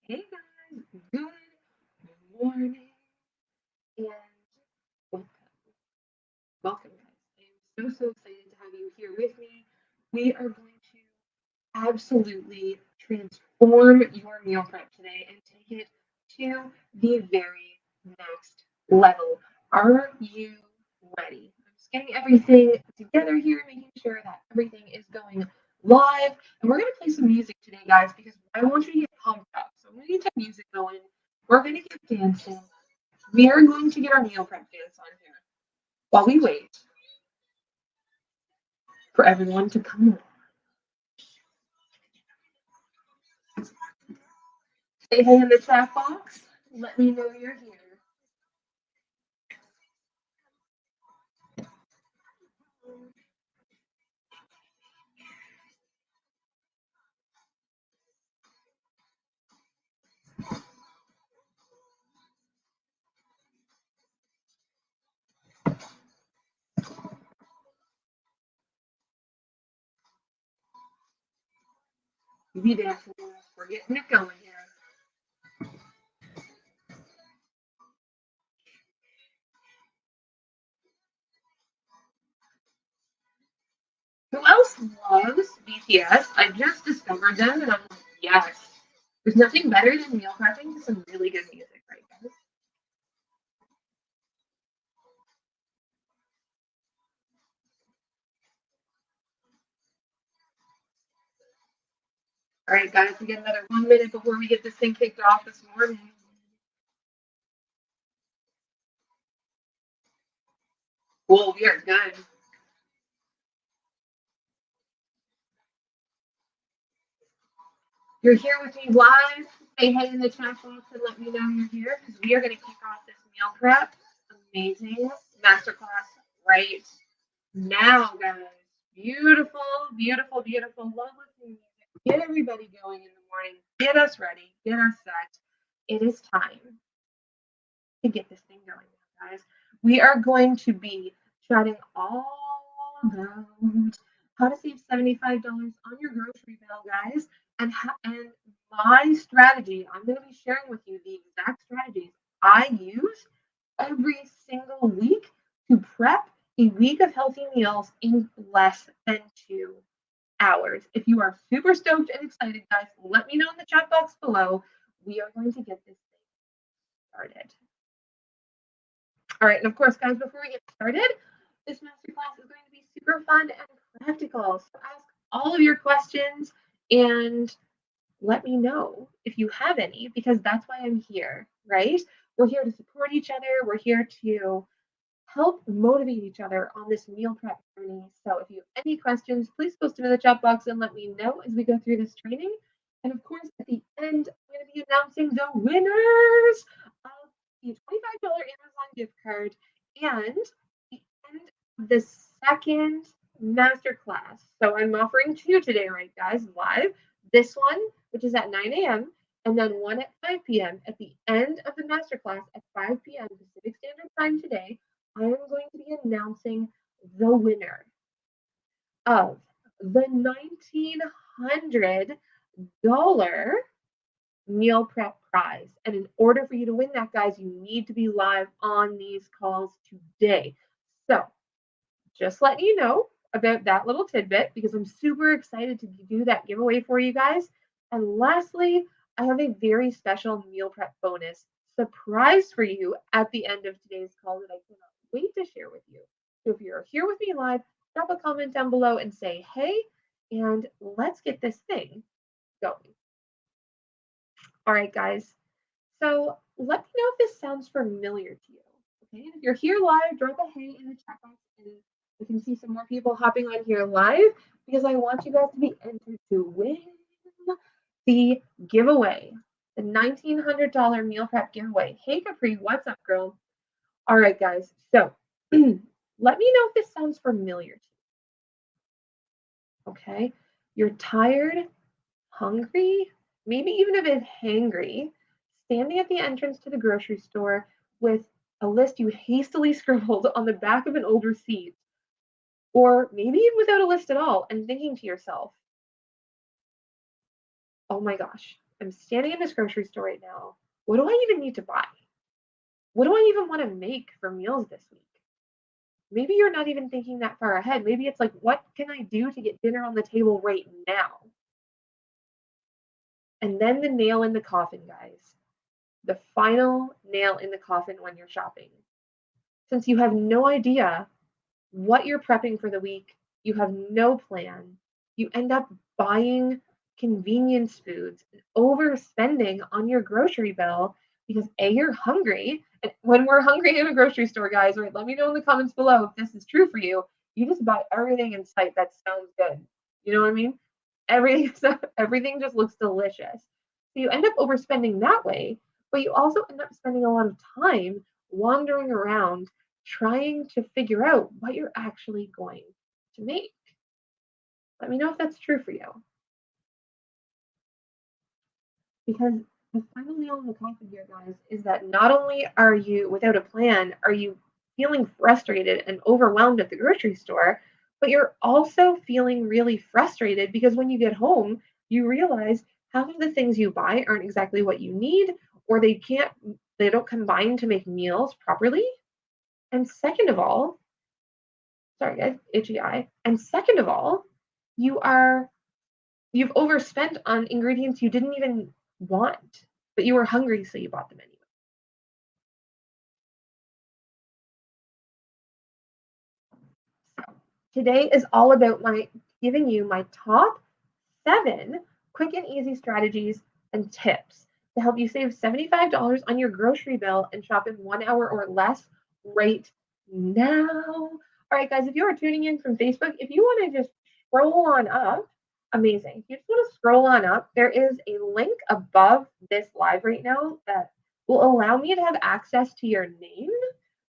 Hey guys, good morning and welcome. Welcome, guys. I am so excited to have you here with me. We are going to absolutely transform your meal prep today and take it to the very next level. Are you ready? I'm just getting everything together here, making sure that everything is going live. And we're going to play some music today, guys, because I want you to get pumped up. So I'm going to get the music going. We're going to get dancing. We are going to get our meal prep dance on here while we wait for everyone to come on. Say hey in the chat box. Let me know you're here. You be dancing. We're getting it going here. Who else loves BTS? I just discovered them and I'm like, yes. There's nothing better than meal prepping to some really good music, right, guys? All right, guys, we get another 1 minute before we get this thing kicked off this morning. Cool, we are good. You're here with me live. Say hey in the chat box and let me know you're here because we are going to kick off this meal prep. Amazing masterclass right now, guys. Beautiful, beautiful, beautiful. Love listening to music. Get everybody going in the morning. Get us ready. Get us set. It is time to get this thing going, guys. We are going to be chatting all about how to save $75 on your grocery bill, guys, and my strategy. I'm going to be sharing with you the exact strategies I use every single week to prep a week of healthy meals in less than 2 hours. If you are super stoked and excited, guys, let me know in the chat box below. We are going to get this thing started. All right, and of course, guys, before we get started, this masterclass is going to be super fun and practical. So ask all of your questions and let me know if you have any, because that's why I'm here, right? We're here to support each other. We're here to help motivate each other on this meal prep journey. So if you have any questions, please post them in the chat box and let me know as we go through this training. And of course, at the end, I'm going to be announcing the winners of the $25 Amazon gift card and the end of the second masterclass. So I'm offering two today, right, guys, live. This one, which is at 9 a.m., and then one at 5 p.m. At the end of the masterclass at 5 p.m. Pacific Standard Time today, I am going to be announcing the winner of the $1,900 meal prep prize. And in order for you to win that, guys, you need to be live on these calls today. So just letting you know about that little tidbit because I'm super excited to do that giveaway for you guys. And lastly, I have a very special meal prep bonus surprise for you at the end of today's call that I cannot wait to share with you. So if you're here with me live, drop a comment down below and say, hey, and let's get this thing going. All right, guys. So let me know if this sounds familiar to you. Okay, and if you're here live, drop a hey in the chat box and we can see some more people hopping on here live because I want you guys to be entered to win the giveaway, the $1,900 meal prep giveaway. Hey Capri, what's up, girl? All right, guys. So let me know if this sounds familiar to you. Okay, you're tired, hungry, maybe even a bit hangry, standing at the entrance to the grocery store with a list you hastily scribbled on the back of an old receipt, or maybe even without a list at all, and thinking to yourself, oh my gosh, I'm standing in this grocery store right now. What do I even need to buy? What do I even want to make for meals this week? Maybe you're not even thinking that far ahead. Maybe it's like, what can I do to get dinner on the table right now? And then the nail in the coffin, guys. The final nail in the coffin when you're shopping. Since you have no idea what you're prepping for the week, you have no plan, you end up buying convenience foods and overspending on your grocery bill because A, you're hungry. And when we're hungry in a grocery store, guys, right, let me know in the comments below if this is true for you. You just buy everything in sight that sounds good. You know what I mean? Everything just looks delicious. So you end up overspending that way, but you also end up spending a lot of time wandering around trying to figure out what you're actually going to make. Let me know if that's true for you. Because the final nail in the coffin here, guys, is that not only are you without a plan, are you feeling frustrated and overwhelmed at the grocery store, but you're also feeling really frustrated because when you get home, you realize half of the things you buy aren't exactly what you need, or they don't combine to make meals properly. And second of all, sorry guys, itchy eye. And second of all, you've overspent on ingredients you didn't even want, but you were hungry, so you bought them anyway. So today is all about my giving you my top 7 quick and easy strategies and tips to help you save $75 on your grocery bill and shop in 1 hour or less right now. All right, guys, if you are tuning in from Facebook, if you want to just scroll on up, amazing. If you just want to scroll on up, there is a link above this live right now that will allow me to have access to your name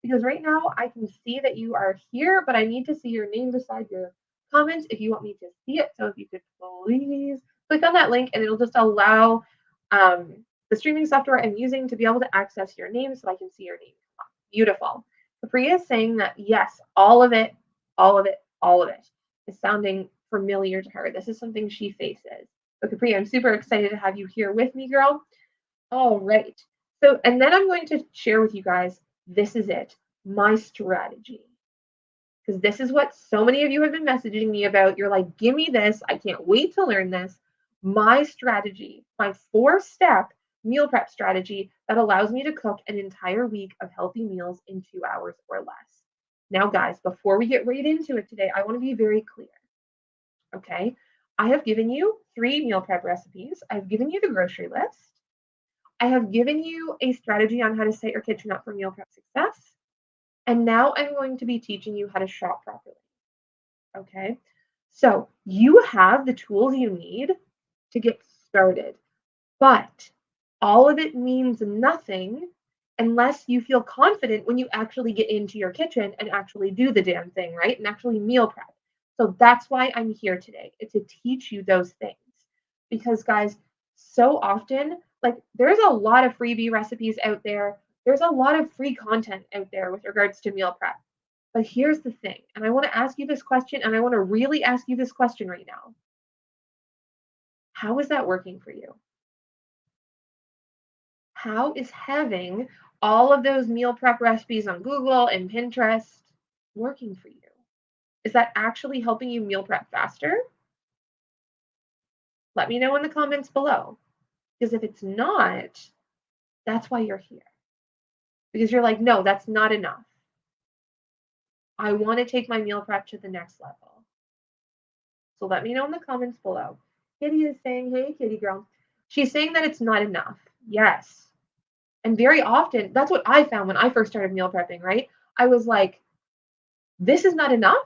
because right now I can see that you are here, but I need to see your name beside your comments if you want me to see it. So if you could please click on that link and it'll just allow the streaming software I'm using to be able to access your name so I can see your name. Beautiful. Capria is saying that yes, all of it, all of it, all of it is sounding familiar to her. This is something she faces. So Capria, I'm super excited to have you here with me, girl. All right. So, and then I'm going to share with you guys, this is it, my strategy. Because this is what so many of you have been messaging me about. You're like, give me this. I can't wait to learn this. My strategy, my 4-step meal prep strategy that allows me to cook an entire week of healthy meals in 2 hours or less. Now, guys, before we get right into it today, I want to be very clear. Okay. I have given you 3 meal prep recipes. I've given you the grocery list. I have given you a strategy on how to set your kitchen up for meal prep success. And now I'm going to be teaching you how to shop properly. Okay. So you have the tools you need to get started, but all of it means nothing unless you feel confident when you actually get into your kitchen and actually do the damn thing, right? And actually meal prep. So that's why I'm here today. It's to teach you those things. Because guys, so often, like there's a lot of freebie recipes out there. There's a lot of free content out there with regards to meal prep. But here's the thing, and I want to ask you this question, and I want to really ask you this question right now. How is that working for you? How is having all of those meal prep recipes on Google and Pinterest working for you? Is that actually helping you meal prep faster? Let me know in the comments below. Because if it's not, that's why you're here. Because you're like, no, that's not enough. I want to take my meal prep to the next level. So let me know in the comments below. Kitty is saying, hey, Kitty girl. She's saying that it's not enough. Yes. And very often, that's what I found when I first started meal prepping, right? I was like, this is not enough.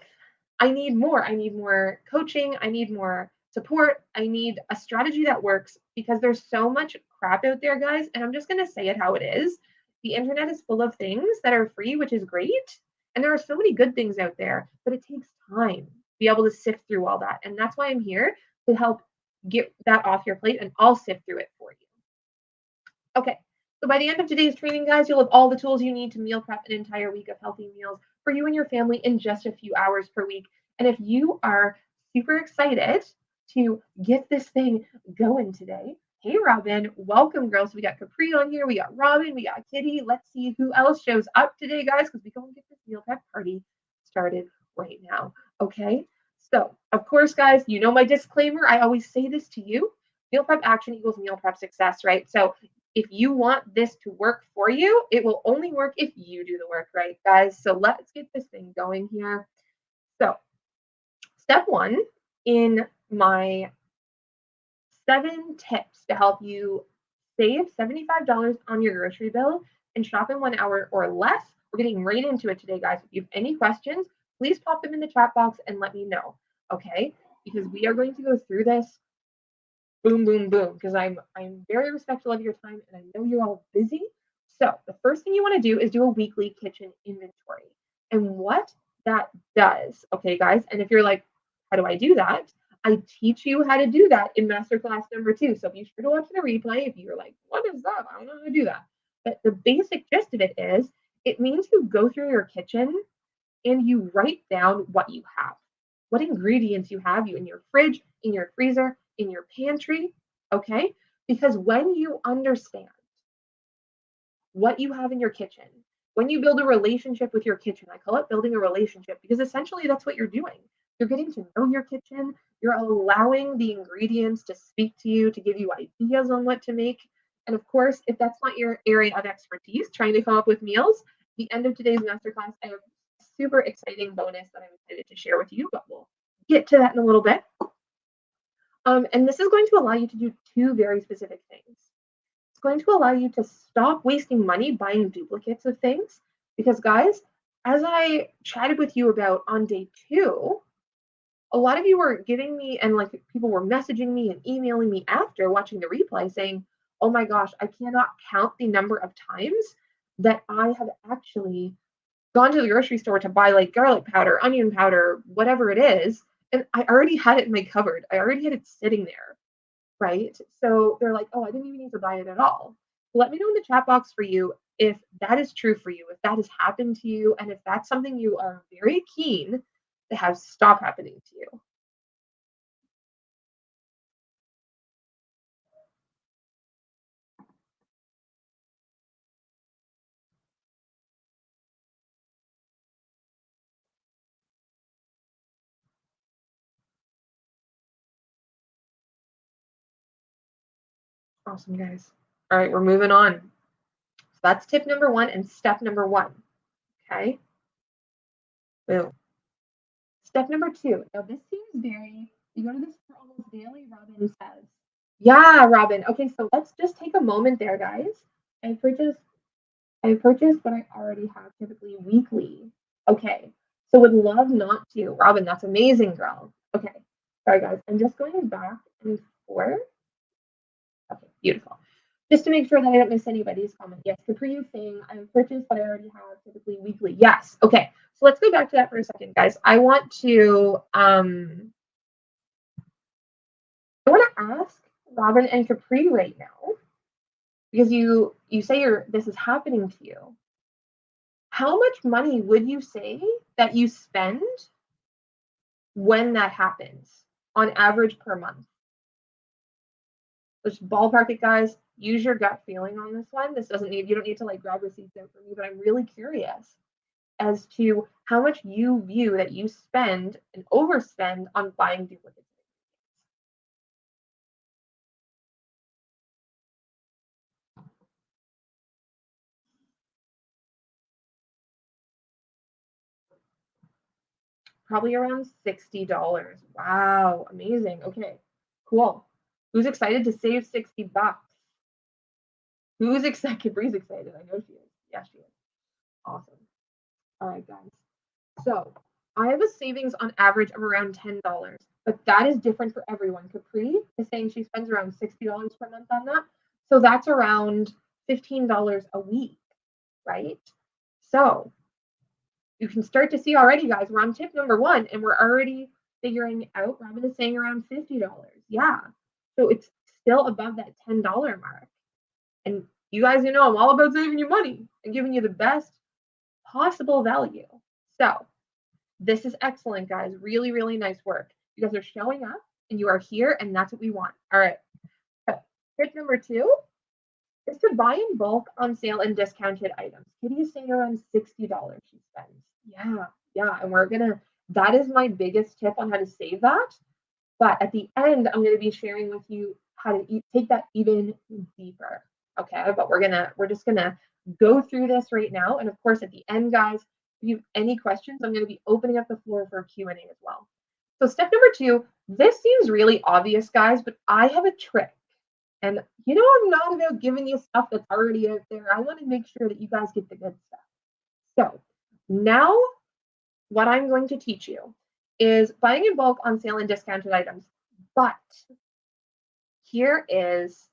I need more. I need more coaching. I need more support. I need a strategy that works because there's so much crap out there, guys. And I'm just going to say it how it is. The internet is full of things that are free, which is great. And there are so many good things out there, but it takes time to be able to sift through all that. And that's why I'm here to help get that off your plate and I'll sift through it for you. Okay. So by the end of today's training, guys, you'll have all the tools you need to meal prep an entire week of healthy meals for you and your family in just a few hours per week. And if you are super excited to get this thing going today, Hey, Robin. Welcome, girls. We got Capri on here. We got Robin. We got Kitty. Let's see who else shows up today, guys, because we go and get this meal prep party started right now. Okay. So, of course, guys, you know my disclaimer. I always say this to you. Meal prep action equals meal prep success, right? So, if you want this to work for you, it will only work if you do the work, right, guys? So, let's get this thing going here. So, step one in my 7 tips to help you save $75 on your grocery bill and shop in 1 hour or less. We're getting right into it today, guys. If you have any questions, please pop them in the chat box and let me know, okay? Because we are going to go through this boom, boom, boom, because I'm very respectful of your time and I know you're all busy. So the first thing you want to do is do a weekly kitchen inventory. And what that does, okay, guys, and if you're like, how do I do that? I teach you how to do that in masterclass number 2. So be sure to watch the replay if you're like, what is that? I don't know how to do that. But the basic gist of it is it means you go through your kitchen and you write down what you have, what ingredients you have in your fridge, in your freezer, in your pantry, okay? Because when you understand what you have in your kitchen, when you build a relationship with your kitchen, I call it building a relationship because essentially that's what you're doing. You're getting to know your kitchen, you're allowing the ingredients to speak to you, to give you ideas on what to make. And of course, if that's not your area of expertise, trying to come up with meals, at the end of today's masterclass, I have a super exciting bonus that I'm excited to share with you, but we'll get to that in a little bit. And this is going to allow you to do 2 very specific things. It's going to allow you to stop wasting money buying duplicates of things. Because, guys, as I chatted with you about on day 2, a lot of you were giving me, and like people were messaging me and emailing me after watching the replay saying, oh my gosh, I cannot count the number of times that I have actually gone to the grocery store to buy like garlic powder, onion powder, whatever it is. And I already had it in my cupboard. I already had it sitting there, right? So they're like, oh, I didn't even need to buy it at all. Let me know in the chat box for you if that is true for you, if that has happened to you, and if that's something you are very keen to have stop happening to you. Awesome, guys. All right, we're moving on. So that's tip number 1 and step number 1. Okay. Boom. Step number 2. Now, this seems very, you go to this for almost daily, Robin says. Yeah, Robin. Okay, so let's just take a moment there, guys. I purchased what I already have typically weekly. Okay, so would love not to. Robin, that's amazing, girl. Okay, sorry, guys. I'm just going back and forth. Okay, beautiful. Just to make sure that I don't miss anybody's comment. Yes, Capri is saying I purchased what I already have typically weekly. Yes. Okay. So let's go back to that for a second, guys. I want to ask Robin and Capri right now, because you say this is happening to you. How much money would you say that you spend when that happens on average per month? Just ballpark it, guys. Use your gut feeling on this one. You don't need to like grab receipts out for me, but I'm really curious as to how much you view that you spend and overspend on buying duplicates. Probably around $60. Wow, amazing. Okay, cool. Who's excited to save $60? Who's excited? Capri's excited. I know she is. Yeah, she is. Awesome. All right, guys. So I have a savings on average of around $10, but that is different for everyone. Capri is saying she spends around $60 per month on that. So that's around $15 a week, right? So you can start to see already, guys, we're on tip number 1 and we're already figuring out, Robin is saying around $50. Yeah. So it's still above that $10 mark. And you guys, I'm all about saving you money and giving you the best possible value. So this is excellent, guys. Really, really nice work. You guys are showing up and you are here, and that's what we want. All right. Tip number two is to buy in bulk on sale and discounted items. Kitty is saying around $60 she spends. Yeah, yeah. And that is my biggest tip on how to save that. But at the end, I'm going to be sharing with you how to take that even deeper. Okay, but we're just gonna go through this right now. And of course, at the end, guys, if you have any questions, I'm going to be opening up the floor for Q&A as well. So step number two, this seems really obvious, guys, but I have a trick. And I'm not about giving you stuff that's already out there. I want to make sure that you guys get the good stuff. So now what I'm going to teach you is buying in bulk on sale and discounted items. But here is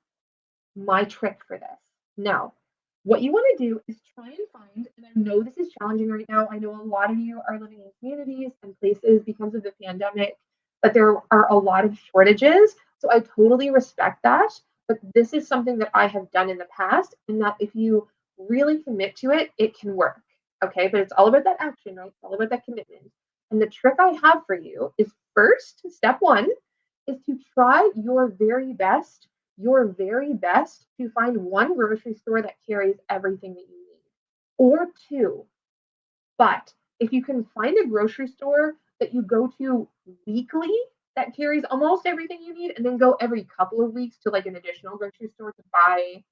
my trick for this. Now, what you want to do is try and find, and I know this is challenging right now. I know a lot of you are living in communities and places because of the pandemic, but there are a lot of shortages. So I totally respect that. But this is something that I have done in the past, and that if you really commit to it, it can work. Okay, but it's all about that action, right? It's all about that commitment. And the trick I have for you is first, step one, is to try your very best to find one grocery store that carries everything that you need, or two. But if you can find a grocery store that you go to weekly that carries almost everything you need, and then go every couple of weeks to like an additional grocery store to buy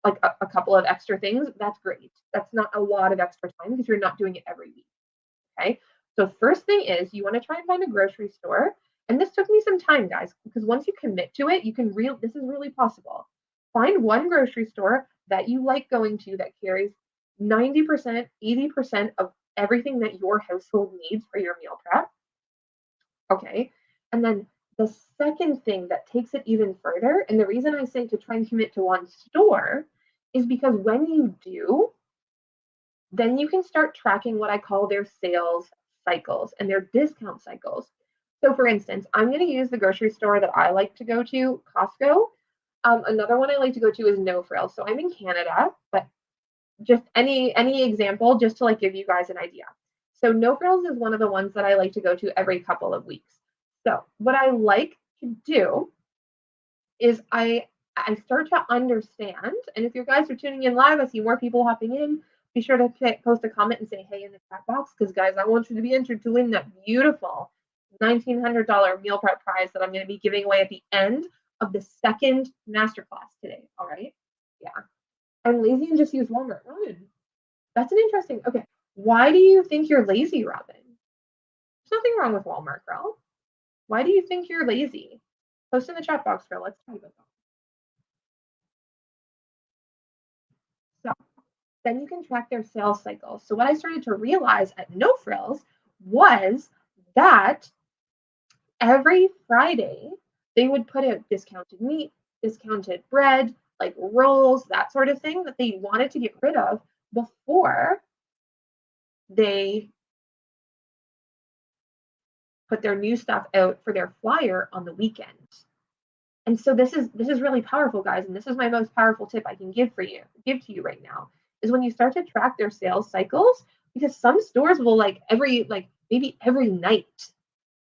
like a couple of extra things, that's great. That's not a lot of extra time because you're not doing it every week. Okay. So first thing is you want to try and find a grocery store. And this took me some time, guys, because once you commit to it, this is really possible. Find one grocery store that you like going to that carries 90%, 80% of everything that your household needs for your meal prep. Okay. And then the second thing that takes it even further, and the reason I say to try and commit to one store is because when you do, then you can start tracking what I call their sales cycles and their discount cycles. So for instance, I'm going to use the grocery store that I like to go to, Costco. Another one I like to go to is No Frills. So I'm in Canada, but just any example just to like give you guys an idea. So No Frills is one of the ones that I like to go to every couple of weeks. So what I like to do is I start to understand, and if you guys are tuning in live, I see more people hopping in. Be sure to post a comment and say hey in the chat box, because guys, I want you to be entered to win that beautiful $1,900 meal prep prize that I'm going to be giving away at the end of the second masterclass today. All right? Yeah. I'm lazy and just use Walmart. Robin, that's an interesting. Okay. Why do you think you're lazy, Robin? There's nothing wrong with Walmart, girl. Why do you think you're lazy? Post in the chat box, girl. Let's talk about that. So then you can track their sales cycle. So what I started to realize at No Frills was that every Friday they would put out discounted meat, discounted bread, like rolls, that sort of thing that they wanted to get rid of before they put their new stuff out for their flyer on the weekend. And so this is really powerful, guys, and this is my most powerful tip I can give to you right now, is when you start to track their sales cycles, because some stores will maybe every night,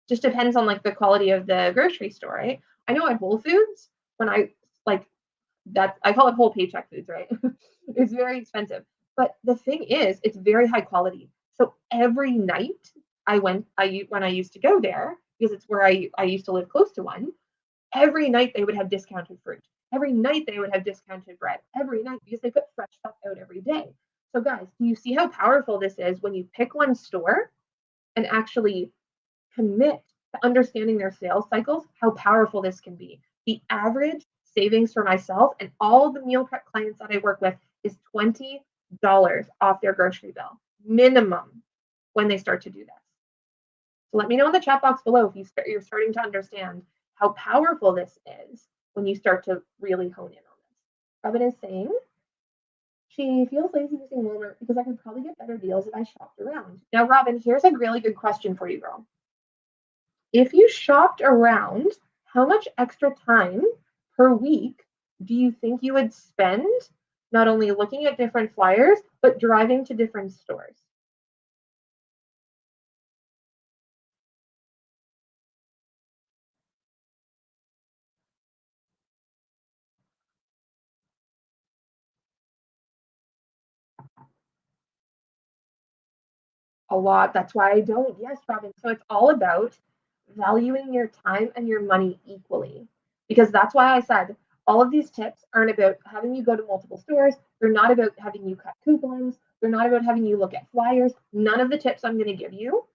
just depends on like the quality of the grocery store, right? I know at Whole Foods, when I like that, I call it whole paycheck foods, right? It's very expensive. But the thing is, it's very high quality. So every night when I used to go there, because it's where I used to live close to one, every night they would have discounted fruit. Every night they would have discounted bread. Every night, because they put fresh stuff out every day. So guys, do you see how powerful this is when you pick one store and actually commit to understanding their sales cycles, how powerful this can be? The average savings for myself and all the meal prep clients that I work with is $20 off their grocery bill, minimum, when they start to do this. So let me know in the chat box below if you're starting to understand how powerful this is when you start to really hone in on this. Robin is saying she feels lazy using Walmart because I could probably get better deals if I shopped around. Now, Robin, here's a really good question for you, girl. If you shopped around, how much extra time per week do you think you would spend not only looking at different flyers, but driving to different stores? A lot. That's why I don't. Yes, Robin. So it's all about valuing your time and your money equally. Because that's why I said all of these tips aren't about having you go to multiple stores. They're not about having you cut coupons. They're not about having you look at flyers. None of the tips I'm going to give you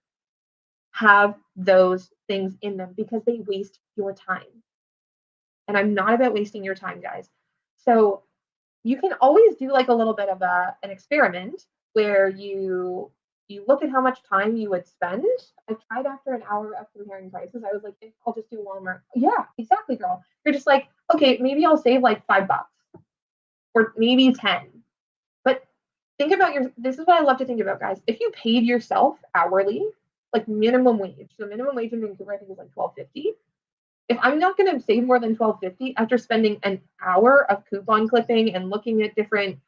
have those things in them because they waste your time. And I'm not about wasting your time, guys. So you can always do like a little bit of an experiment where you look at how much time you would spend. I tried after an hour of comparing prices. I was like, I'll just do Walmart. Yeah, exactly, girl. You're just like, okay, maybe I'll save like $5 or maybe 10. But think about this is what I love to think about, guys. If you paid yourself hourly, like minimum wage, so minimum wage in Vancouver, I think is like $12.50. If I'm not going to save more than $12.50 after spending an hour of coupon clipping and looking at different,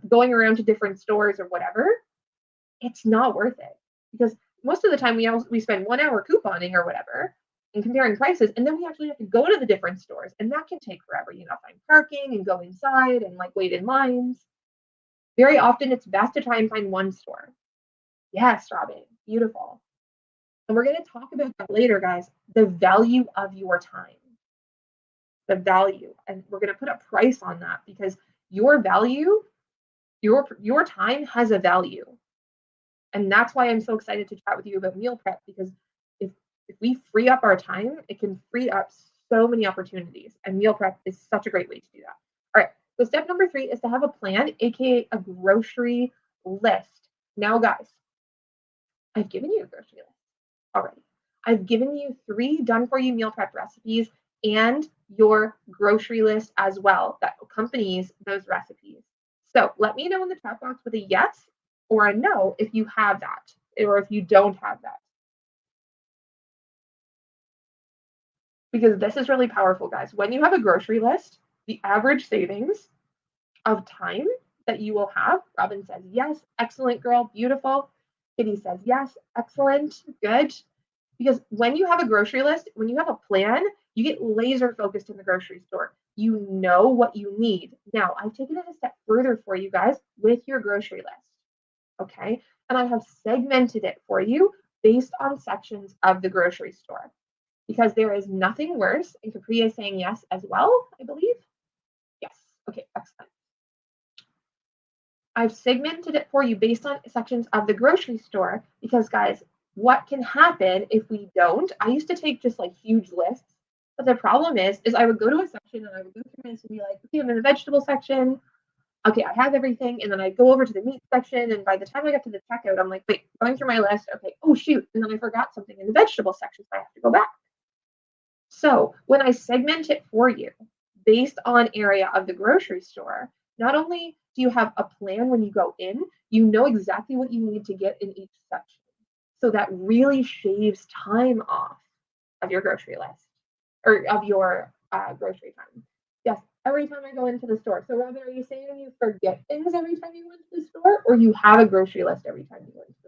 going around to different stores or whatever, it's not worth it because most of the time we spend 1 hour couponing or whatever and comparing prices, and then we actually have to go to the different stores, and that can take forever. Find parking and go inside and like wait in lines. Very often, it's best to try and find one store. Yes, Robin, beautiful. And we're going to talk about that later, guys. The value of your time. The value. And we're going to put a price on that because your value, your time has a value. And that's why I'm so excited to chat with you about meal prep because if we free up our time, it can free up so many opportunities. And meal prep is such a great way to do that. All right. So step number 3 is to have a plan, aka a grocery list. Now, guys, I've given you a grocery list already. I've given you 3 done for you meal prep recipes and your grocery list as well that accompanies those recipes. So let me know in the chat box with a yes or a no if you have that or if you don't have that. Because this is really powerful, guys. When you have a grocery list, the average savings of time that you will have, Robin says yes, excellent girl, beautiful. Kitty says yes, excellent, good. Because when you have a grocery list, when you have a plan, you get laser focused in the grocery store. You know what you need. Now, I've taken it a step further for you guys with your grocery list. Okay. And I have segmented it for you based on sections of the grocery store because there is nothing worse. And Capri is saying yes as well, I believe. Yes. Okay. Excellent. I've segmented it for you based on sections of the grocery store because, guys, what can happen if we don't? I used to take just like huge lists, but the problem is I would go to a section and I would go through this and be like, okay, I'm in the vegetable section. Okay, I have everything. And then I go over to the meat section. And by the time I get to the checkout, I'm like, wait, going through my list. Okay, oh, shoot. And then I forgot something in the vegetable section, so I have to go back. So when I segment it for you based on area of the grocery store, not only do you have a plan when you go in, you know exactly what you need to get in each section. So that really shaves time off of your grocery list or of your grocery time. Yes, every time I go into the store. So Robin, are you saying you forget things every time you go into the store or you have a grocery list every time you go into the store?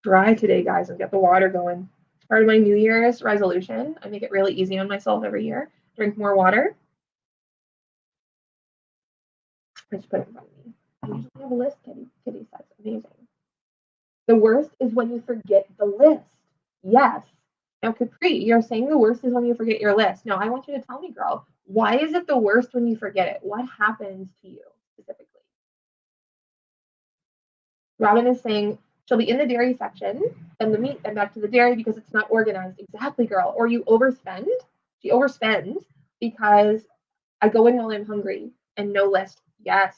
Dry today, guys, and get the water going. Part of my New Year's resolution. I make it really easy on myself every year. Drink more water. I just put it in front of me. I usually have a list, Kitty says. Amazing. The worst is when you forget the list. Yes. Now, Capri, you're saying the worst is when you forget your list. No, I want you to tell me, girl, why is it the worst when you forget it? What happens to you specifically? Robin is saying she'll be in the dairy section and the meat and back to the dairy because it's not organized. Exactly, girl. Or you overspend. She overspends because I go in while I'm hungry and no list. Yes.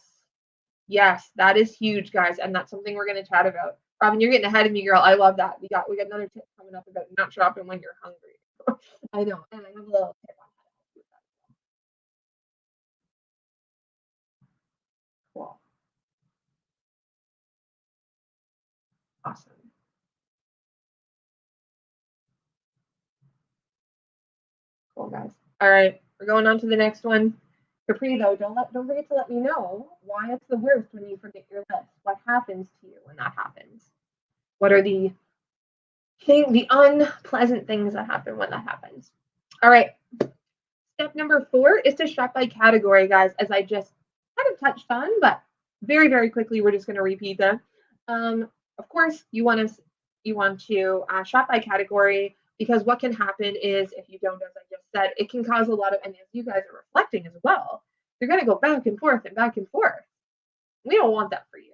Yes, that is huge, guys. And that's something we're going to chat about. Robin, you're getting ahead of me, girl. I love that. We got another tip coming up about not shopping when you're hungry. I know. And I have a little tip on how to do that. Cool. Awesome. Cool, guys. All right. We're going on to the next one. Capri, though, don't forget to let me know why it's the worst when you forget your list. What happens to you when that happens? What are the unpleasant things that happen when that happens? All right. Step number 4 is to shop by category, guys, as I just kind of touched on, but very, very quickly, we're just going to repeat them. Of course, you want to shop by category because what can happen is if you don't, as I just said, it can cause a lot of, and as you guys are reflecting as well, you're going to go back and forth and back and forth. We don't want that for you.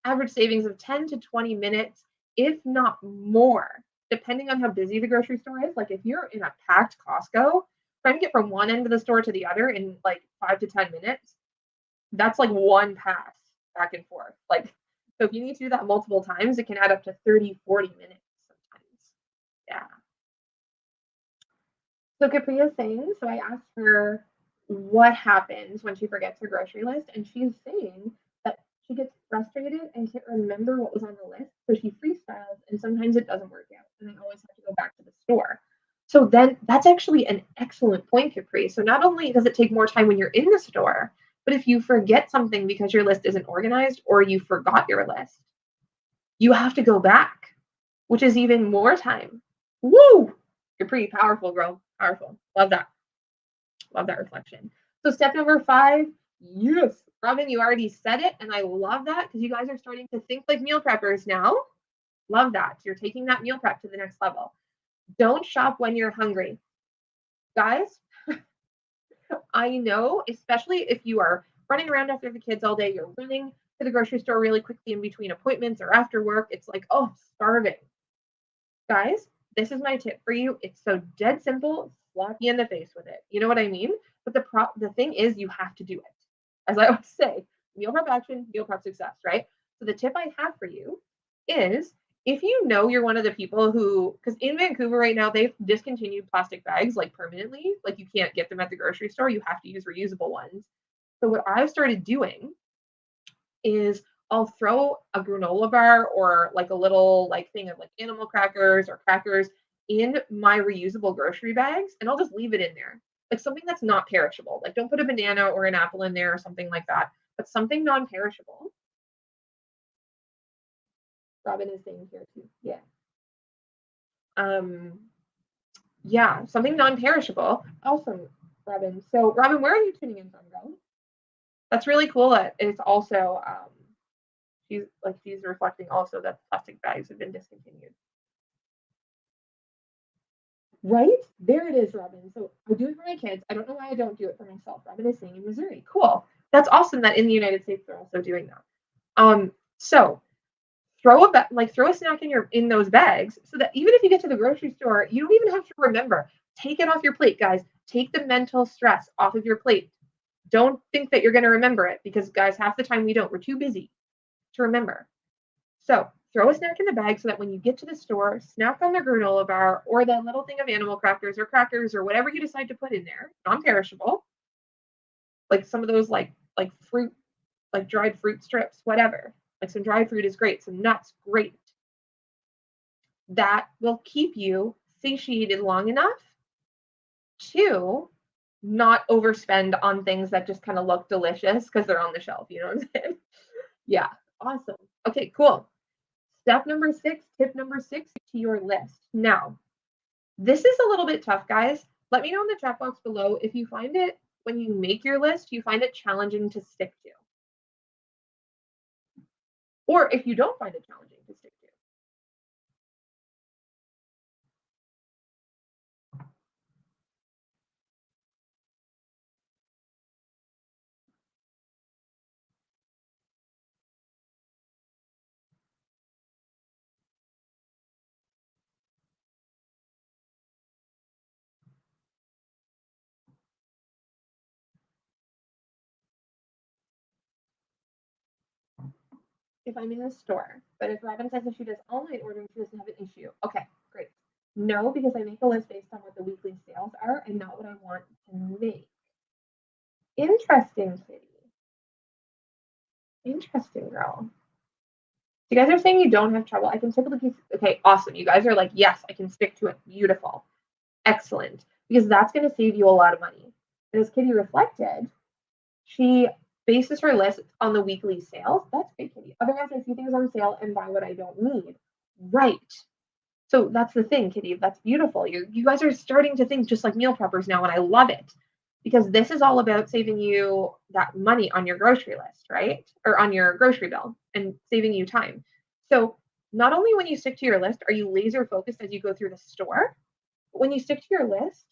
Average savings of 10 to 20 minutes, if not more, depending on how busy the grocery store is. Like if you're in a packed Costco, trying to get from one end of the store to the other in like 5 to 10 minutes, that's like one pass back and forth. Like, so if you need to do that multiple times, it can add up to 30, 40 minutes sometimes. Yeah. So Capri is saying, so I asked her what happens when she forgets her grocery list, and she's saying that she gets frustrated and can't remember what was on the list, so she freestyles, and sometimes it doesn't work out, and I always have to go back to the store. So then that's actually an excellent point, Capri. So not only does it take more time when you're in the store, but if you forget something because your list isn't organized or you forgot your list, you have to go back, which is even more time. Woo! You're pretty powerful, girl. Powerful. Love that. Love that reflection. So step number 5, yes. Robin, you already said it, and I love that because you guys are starting to think like meal preppers now. Love that. You're taking that meal prep to the next level. Don't shop when you're hungry. Guys, I know, especially if you are running around after the kids all day, you're running to the grocery store really quickly in between appointments or after work. It's like, oh, I'm starving. Guys, this is my tip for you. It's so dead simple. Slap you in the face with it. You know what I mean? But the thing is, you have to do it. As I always say, meal prep action, meal prep success, right? So the tip I have for you is if you know you're one of the people who, because in Vancouver right now, they've discontinued plastic bags like permanently. Like you can't get them at the grocery store. You have to use reusable ones. So what I've started doing is I'll throw a granola bar or like a little like thing of like animal crackers or crackers in my reusable grocery bags and I'll just leave it in there. Like something that's not perishable. Like don't put a banana or an apple in there or something like that, but something non-perishable. Robin is saying here too. Yeah. Um yeah, something non-perishable. Awesome, Robin. So Robin, where are you tuning in from, girl? That's really cool. It's also she's reflecting also that plastic bags have been discontinued. Right? There it is, Robin. So I do it for my kids. I don't know why I don't do it for myself. Robin is saying in Missouri. Cool. That's awesome that in the United States they're also doing that. So throw a snack in those bags so that even if you get to the grocery store, you don't even have to remember. Take it off your plate, guys. Take the mental stress off of your plate. Don't think that you're going to remember it because guys, half the time we don't. We're too busy to remember. So throw a snack in the bag so that when you get to the store, snack on the granola bar or the little thing of animal crackers or whatever you decide to put in there, non-perishable, like some of those like fruit, like dried fruit strips, whatever. Like some dried fruit is great, some nuts, great. That will keep you satiated long enough to not overspend on things that just kind of look delicious because they're on the shelf. You know what I'm saying? Yeah, awesome. Okay, cool. Step number 6, tip number 6 to your list. Now, this is a little bit tough, guys. Let me know in the chat box below if you find it, when you make your list, you find it challenging to stick to. Or if you don't find it challenging to stick to. If I'm in the store, but if Robin says that she does online ordering, she doesn't have an issue. Okay, great. No, because I make a list based on what the weekly sales are and not what I want to make. Interesting, Kitty. Interesting, girl. You guys are saying you don't have trouble. I can typically, okay, awesome. You guys are like, yes, I can stick to it. Beautiful. Excellent. Because that's going to save you a lot of money. And as Kitty reflected, she bases her list on the weekly sales. That's great, Kitty. Otherwise, I see things on sale and buy what I don't need. Right. So that's the thing, Kitty. That's beautiful. You guys are starting to think just like meal preppers now, and I love it because this is all about saving you that money on your grocery list, right? Or on your grocery bill and saving you time. So not only when you stick to your list are you laser focused as you go through the store, but when you stick to your list,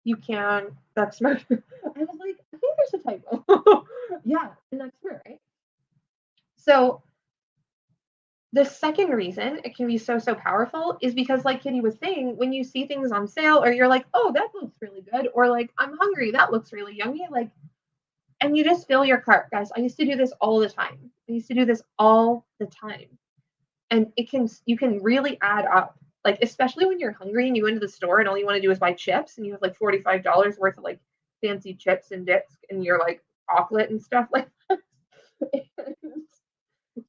you can. That's smart. I was like, I think there's a typo. Yeah, and that's smart, right? So the second reason it can be so powerful is because, like Kitty was saying, when you see things on sale or you're like, oh, that looks really good, or like, I'm hungry, that looks really yummy, like, and you just fill your cart, guys. I used to do this all the time. I used to do this all the time. And you can really add up, like, especially when you're hungry and you go into the store and all you want to do is buy chips and you have like $45 worth of like fancy chips and dips and you're like chocolate and stuff like that.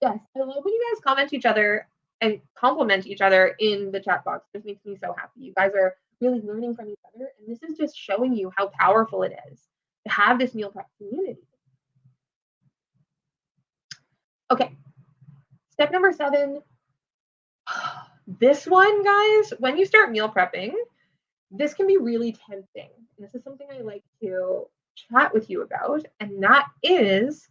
Yes, I love when you guys comment each other and compliment each other in the chat box. This makes me so happy. You guys are really learning from each other, and this is just showing you how powerful it is to have this meal prep community. Okay, step number 7. This one, guys, when you start meal prepping, this can be really tempting. And this is something I like to chat with you about, and that is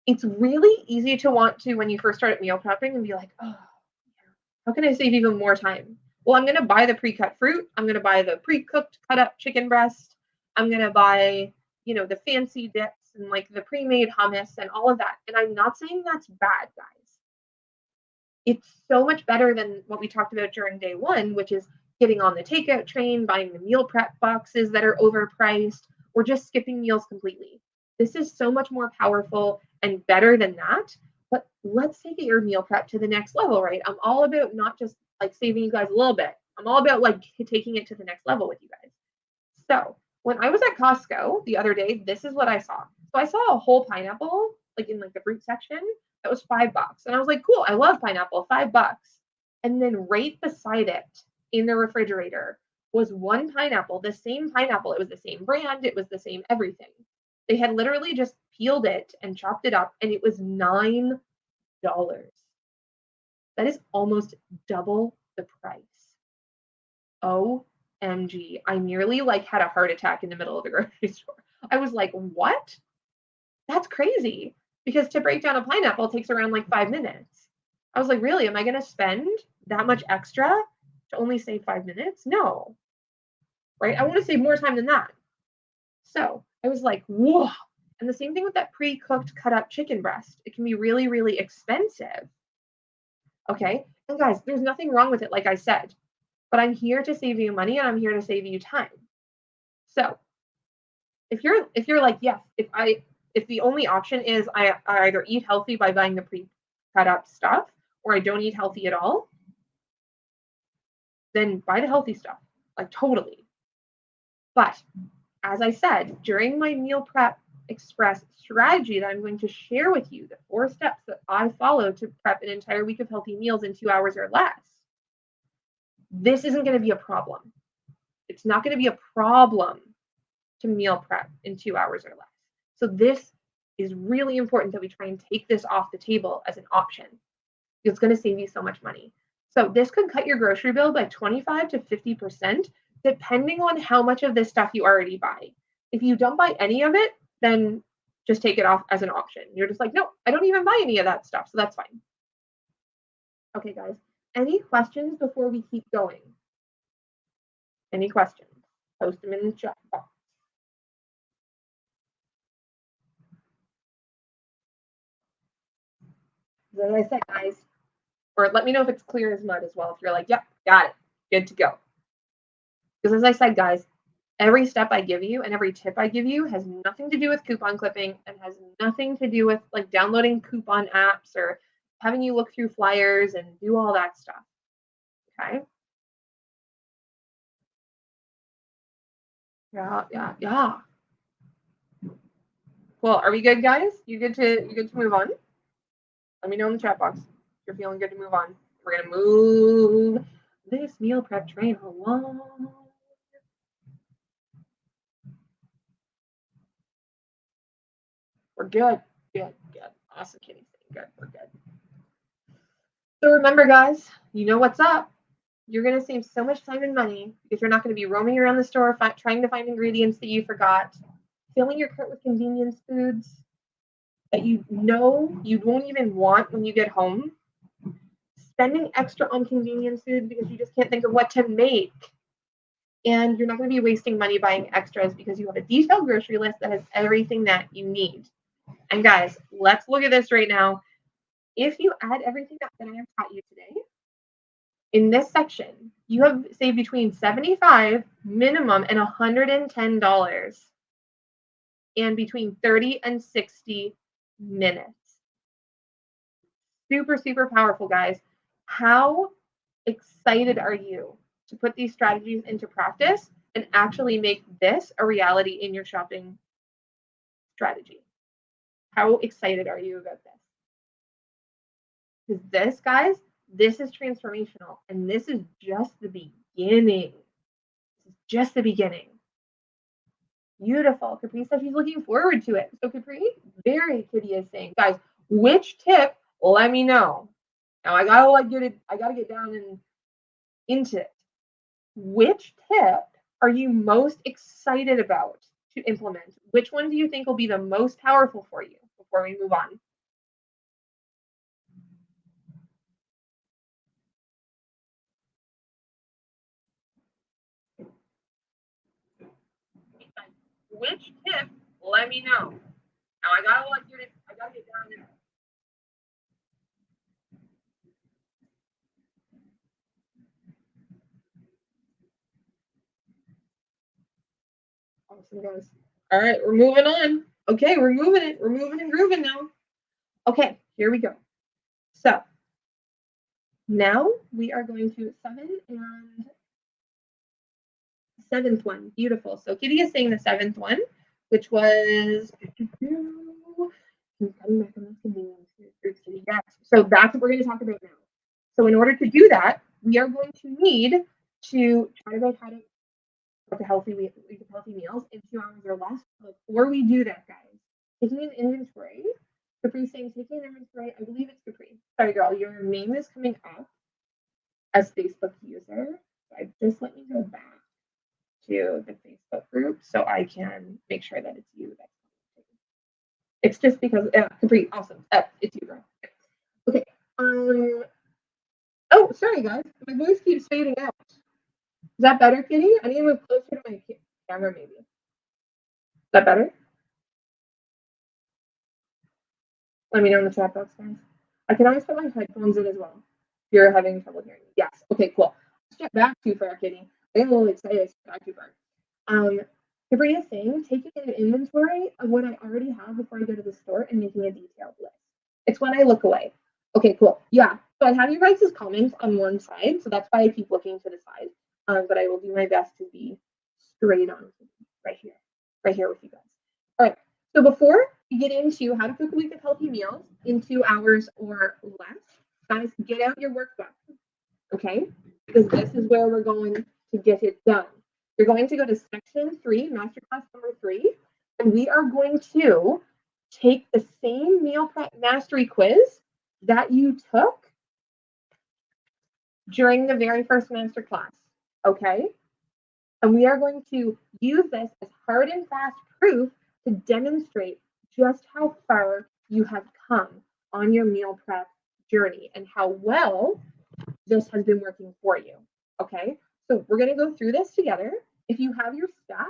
it's really easy to want to, when you first start meal prepping, and be like, oh, how can I save even more time? Well, I'm going to buy the pre-cut fruit. I'm going to buy the pre-cooked cut up chicken breast. I'm going to buy, the fancy dips and like the pre-made hummus and all of that. And I'm not saying that's bad, guys. It's so much better than what we talked about during day 1, which is getting on the takeout train, buying the meal prep boxes that are overpriced, or just skipping meals completely. This is so much more powerful and better than that. But let's take your meal prep to the next level, right? I'm all about not just like saving you guys a little bit. I'm all about like taking it to the next level with you guys. So when I was at Costco the other day, this is what I saw. So I saw a whole pineapple, like in like the fruit section, that was $5. And I was like, cool, I love pineapple, $5. And then right beside it in the refrigerator was one pineapple, the same pineapple. It was the same brand, it was the same everything. They had literally just peeled it and chopped it up, and it was $9. That is almost double the price. OMG. I nearly like had a heart attack in the middle of the grocery store. I was like, what? That's crazy. Because to break down a pineapple takes around like 5 minutes. I was like, really? Am I going to spend that much extra to only save 5 minutes? No. Right? I want to save more time than that. So I was like, whoa. And the same thing with that pre-cooked cut up chicken breast. It can be really, really expensive. Okay. And guys, there's nothing wrong with it, like I said. But I'm here to save you money and I'm here to save you time. So if you're like, yes, if the only option is I either eat healthy by buying the pre-cut up stuff or I don't eat healthy at all, then buy the healthy stuff. Like totally. But as I said, during my meal prep express strategy that I'm going to share with you, the 4 steps that I follow to prep an entire week of healthy meals in 2 hours or less, this isn't going to be a problem. It's not going to be a problem to meal prep in 2 hours or less. So this is really important that we try and take this off the table as an option. It's going to save you so much money. So this could cut your grocery bill by 25 to 50%, depending on how much of this stuff you already buy. If you don't buy any of it, then just take it off as an option. You're just like, no, I don't even buy any of that stuff, so that's fine. Okay, guys, any questions before we keep going? Any questions? Post them in the chat box. As I said, guys, or let me know if it's clear as mud as well. If you're like, yep, got it, good to go. Because as I said, guys, every step I give you and every tip I give you has nothing to do with coupon clipping and has nothing to do with like downloading coupon apps or having you look through flyers and do all that stuff. Okay. Yeah. Cool. Are we good, guys? You good to move on? Let me know in the chat box if you're feeling good to move on. We're gonna move this meal prep train along. We're good. Awesome, Kitty. Good, we're good. So remember, guys, you know what's up. You're going to save so much time and money because you're not going to be roaming around the store trying to find ingredients that you forgot, filling your cart with convenience foods that you know you won't even want when you get home, spending extra on convenience food because you just can't think of what to make. And you're not going to be wasting money buying extras because you have a detailed grocery list that has everything that you need. And guys, let's look at this right now. If you add everything that I have taught you today, in this section, you have saved between $75 minimum and $110 and between 30 and 60 minutes. Super, super powerful, guys. How excited are you to put these strategies into practice and actually make this a reality in your shopping strategy? How excited are you about this? Because this, guys, this is transformational, and this is just the beginning. This is just the beginning. Beautiful. Capri said she's looking forward to it. So Capri, very Kitty is saying, guys, which tip? Let me know. Now I gotta get down and into it. Which tip are you most excited about to implement? Which one do you think will be the most powerful for you before we move on? Which tip? Let me know. Now I gotta get down and awesome, guys. All right, we're moving on. Okay, we're moving it. We're moving and grooving now. Okay, here we go. So now we are going to 7 and 7th one. Beautiful. So Kitty is saying the 7th one, which was yes. So that's what we're going to talk about now. So in order to do that, we are going to need to try to how to cook healthy meals in 2 hours or less. Before we do that, guys, taking an inventory. Capri saying taking an inventory. I believe it's Capri. Sorry, girl. Your name is coming up as Facebook user. So just let me go back to the Facebook group so I can make sure that it's you. It's just because Capri, awesome. It's you, girl. Okay. Oh, sorry, guys. My voice keeps fading out. Is that better, Kitty? I need to move closer to my camera, maybe. Is that better? Let me know in the chat box, guys. I can always put my headphones in as well. If you're having trouble hearing me. Yes. Okay, cool. Step back too far, Kitty. I get a little excited. I step back too far. Capri is saying taking an inventory of what I already have before I go to the store and making a detailed list. It's when I look away. Okay, cool. Yeah. So I have you guys' comments on one side, so that's why I keep looking to the side. But I will do my best to be straight on right here with you guys. All right. So before we get into how to cook a week of healthy meals in 2 hours or less, guys, get out your workbook, okay? Because this is where we're going to get it done. You're going to go to section 3, masterclass number 3, and we are going to take the same meal prep mastery quiz that you took during the very first masterclass, okay? And we are going to use this as hard and fast proof to demonstrate just how far you have come on your meal prep journey and how well this has been working for you, okay? So we're going to go through this together. If you have your stats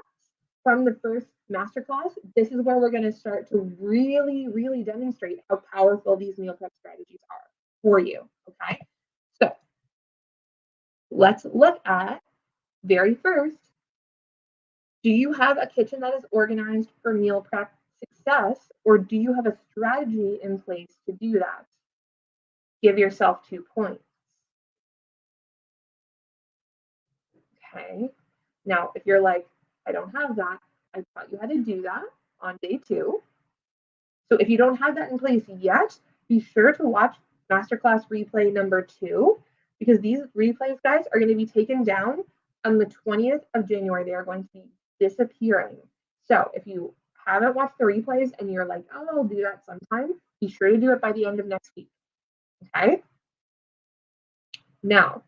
from the first masterclass, this is where we're going to start to really, really demonstrate how powerful these meal prep strategies are for you, okay? So let's look at very first, do you have a kitchen that is organized for meal prep success, or do you have a strategy in place to do that? Give yourself 2 points. Okay. Now, if you're like, I don't have that, I taught you how to do that on day 2. So if you don't have that in place yet, be sure to watch masterclass replay number 2, because these replays, guys, are going to be taken down on the 20th of January. They are going to be disappearing. So if you haven't watched the replays and you're like, oh, I'll do that sometime, be sure to do it by the end of next week. Okay? Now,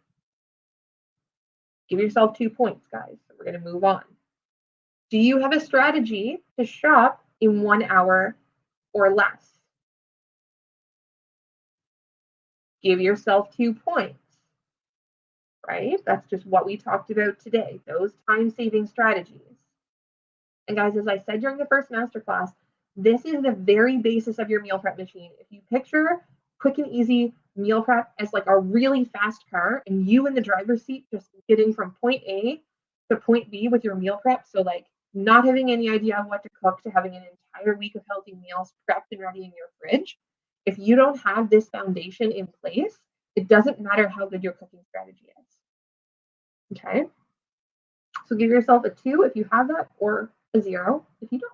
give yourself 2 points, guys. So we're going to move on. Do you have a strategy to shop in 1 hour or less? Give yourself 2 points, right? That's just what we talked about today, those time-saving strategies. And guys, as I said during the first masterclass, this is the very basis of your meal prep machine. If you picture quick and easy meal prep as like a really fast car and you in the driver's seat just getting from point A to point B with your meal prep, so like not having any idea of what to cook to having an entire week of healthy meals prepped and ready in your fridge. If you don't have this foundation in place, it doesn't matter how good your cooking strategy is. Okay? So give yourself a 2 if you have that, or a 0 if you don't.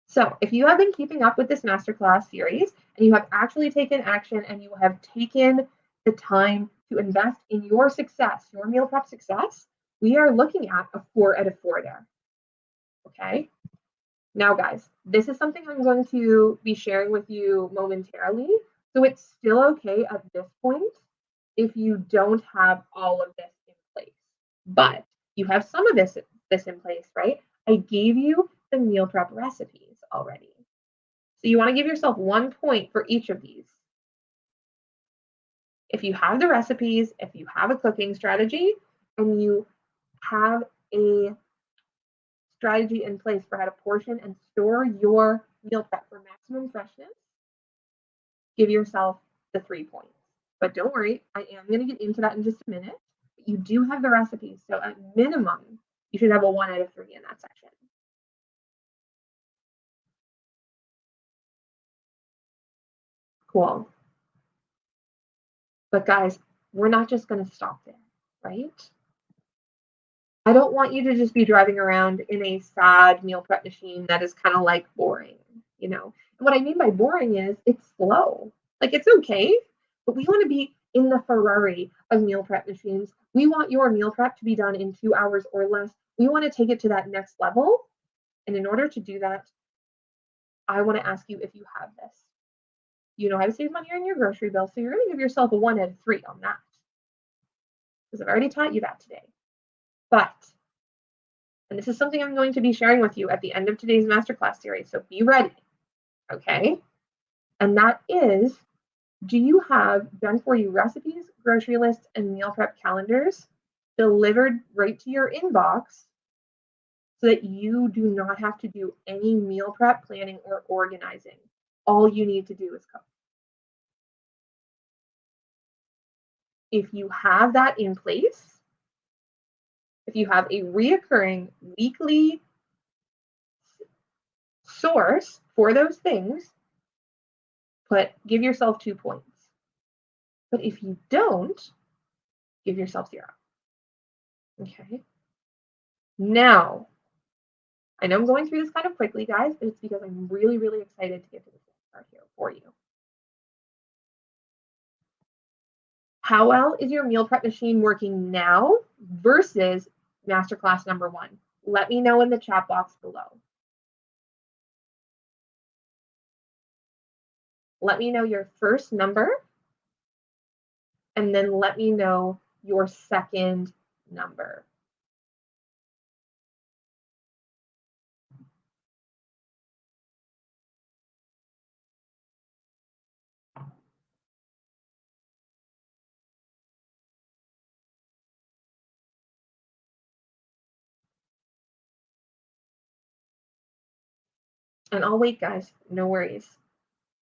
So if you have been keeping up with this masterclass series and you have actually taken action and you have taken the time to invest in your success, your meal prep success, we are looking at a 4 out of 4 there. Okay? Now, guys, this is something I'm going to be sharing with you momentarily. So it's still okay at this point if you don't have all of this in place. But you have some of this in place, right? I gave you the meal prep recipes already. So you want to give yourself 1 point for each of these. If you have the recipes, if you have a cooking strategy, and you have a strategy in place for how to portion and store your meal prep for maximum freshness, give yourself the 3 points. But don't worry, I am going to get into that in just a minute. But you do have the recipes, so at minimum, you should have a 1 out of 3 in that section. Cool. But guys, we're not just going to stop there, right? I don't want you to just be driving around in a sad meal prep machine that is kind of like boring, you know? And what I mean by boring is it's slow. Like it's okay, but we want to be in the Ferrari of meal prep machines. We want your meal prep to be done in 2 hours or less. We want to take it to that next level. And in order to do that, I want to ask you if you have this. You know how to save money on your grocery bill, so you're going to give yourself a 1 out of 3 on that. Because I've already taught you that today. But, and this is something I'm going to be sharing with you at the end of today's masterclass series, so be ready, okay? And that is, do you have done for you recipes, grocery lists, and meal prep calendars delivered right to your inbox so that you do not have to do any meal prep planning or organizing? All you need to do is cook. If you have that in place, if you have a reoccurring weekly source for those things, give yourself 2 points. But if you don't, give yourself 0. Okay. Now, I know I'm going through this kind of quickly, guys, but it's because I'm really, really excited to get to this part here for you. How well is your meal prep machine working now versus masterclass number 1? Let me know in the chat box below. Let me know your first number, and then let me know your second number. And I'll wait, guys. No worries.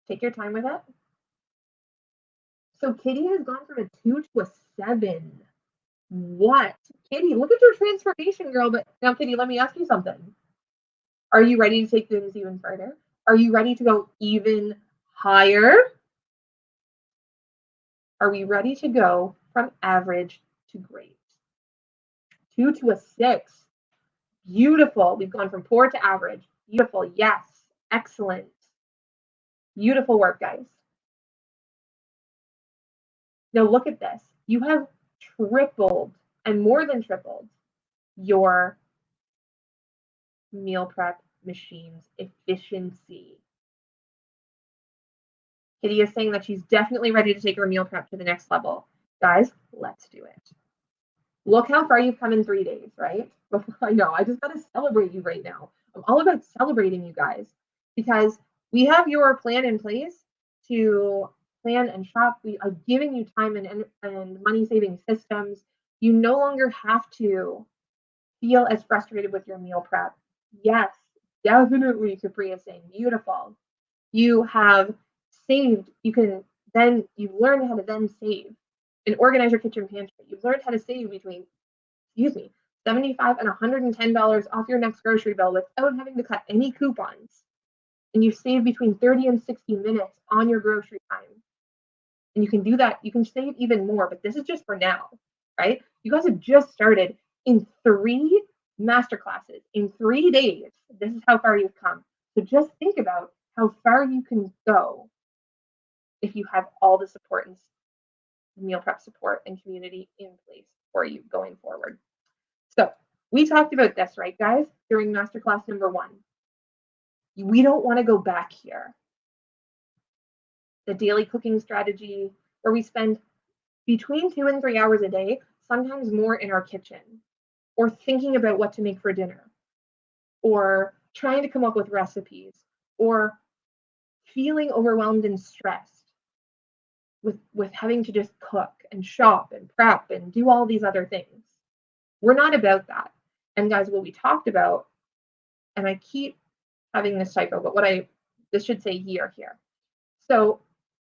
Take your time with it. So Kitty has gone from a 2 to a 7. What? Kitty, look at your transformation, girl. But now, Kitty, let me ask you something. Are you ready to take things even further? Are you ready to go even higher? Are we ready to go from average to great? 2 to a 6. Beautiful. We've gone from poor to average. Beautiful. Yes. Excellent. Beautiful work, guys. Now look at this. You have tripled and more than tripled your meal prep machine's efficiency. Kitty is saying that she's definitely ready to take her meal prep to the next level. Guys, let's do it. Look how far you've come in 3 days, right? I know, I just got to celebrate you right now. I'm all about celebrating you guys because we have your plan in place to plan and shop. We are giving you time and money saving systems. You no longer have to feel as frustrated with your meal prep. Yes, definitely, Capri is saying beautiful. You have saved, you've learned how to then save and organize your kitchen pantry. You've learned how to save between, $75 and $110 off your next grocery bill without having to cut any coupons. And you save between 30 and 60 minutes on your grocery time. And you can do that. You can save even more, but this is just for now, right? You guys have just started in 3 masterclasses in 3 days. This is how far you've come. So just think about how far you can go if you have all the support and meal prep support and community in place for you going forward. So we talked about this, right, guys, during masterclass number 1. We don't want to go back here. The daily cooking strategy, where we spend between 2 and 3 hours a day, sometimes more in our kitchen, or thinking about what to make for dinner, or trying to come up with recipes, or feeling overwhelmed and stressed with having to just cook and shop and prep and do all these other things. We're not about that. And guys, what we talked about, and I keep having this typo, but this should say year here. So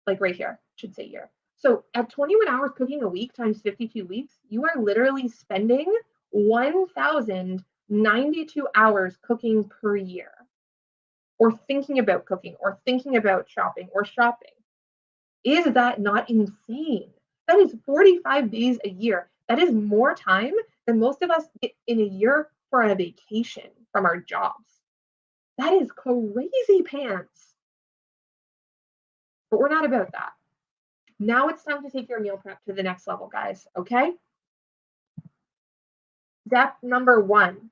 like right here, should say year. So at 21 hours cooking a week times 52 weeks, you are literally spending 1,092 hours cooking per year, or thinking about cooking, or thinking about shopping, or shopping. Is that not insane? That is 45 days a year. That is more time than most of us get in a year for a vacation from our jobs. That is crazy pants. But we're not about that. Now it's time to take your meal prep to the next level, guys, okay? Step number 1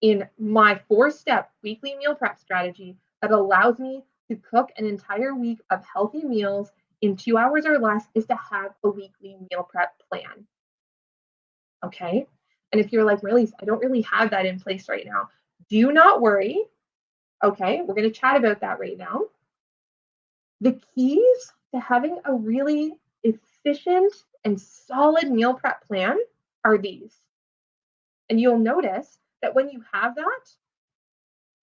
in my 4-step weekly meal prep strategy that allows me to cook an entire week of healthy meals in 2 hours or less is to have a weekly meal prep plan. Okay? And if you're like, really, I don't really have that in place right now, do not worry. Okay, we're going to chat about that right now. The keys to having a really efficient and solid meal prep plan are these. And you'll notice that when you have that,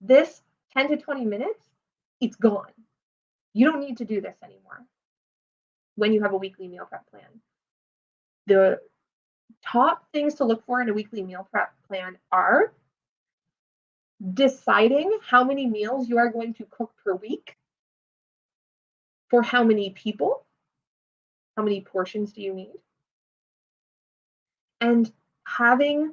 this 10 to 20 minutes, it's gone. You don't need to do this anymore when you have a weekly meal prep plan. The top things to look for in a weekly meal prep plan are deciding how many meals you are going to cook per week, for how many people, how many portions do you need, and having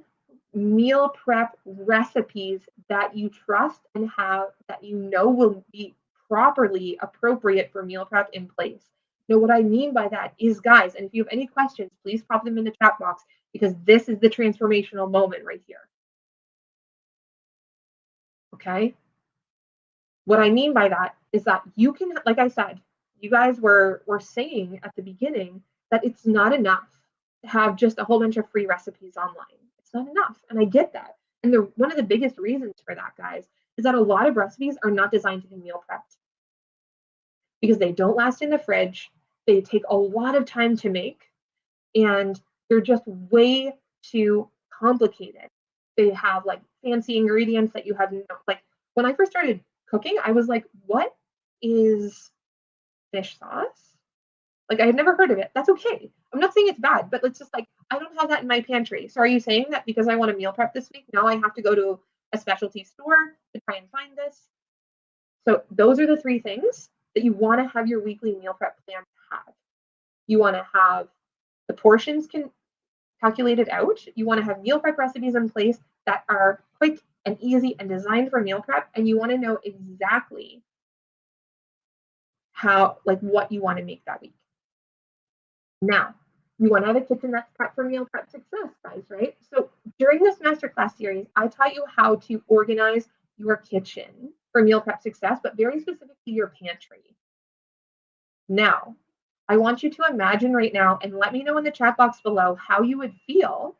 meal prep recipes that you trust and have that you know will be properly appropriate for meal prep in place. Now, what I mean by that is, guys, and if you have any questions, please pop them in the chat box, because this is the transformational moment right here. Okay? What I mean by that is that you can, like I said, you guys were saying at the beginning that it's not enough to have just a whole bunch of free recipes online. It's not enough. And I get that. And one of the biggest reasons for that, guys, is that a lot of recipes are not designed to be meal prepped because they don't last in the fridge. They take a lot of time to make, and they're just way too complicated. They have like fancy ingredients that you have like when I first started cooking, I was like, what is fish sauce? Like, I had never heard of it. That's okay. I'm not saying it's bad, but it's just like, I don't have that in my pantry. So are you saying that because I want to meal prep this week, now I have to go to a specialty store to try and find this? So those are the 3 things that you want to have your weekly meal prep plan have. You want to have the portions calculated out. You want to have meal prep recipes in place that are quick and easy and designed for meal prep. And you want to know exactly what you want to make that week. Now, You want to have a kitchen that's prepped for meal prep success, guys, right? So during this masterclass series, I taught you how to organize your kitchen for meal prep success, but very specifically your pantry. Now, I want you to imagine right now and let me know in the chat box below how you would feel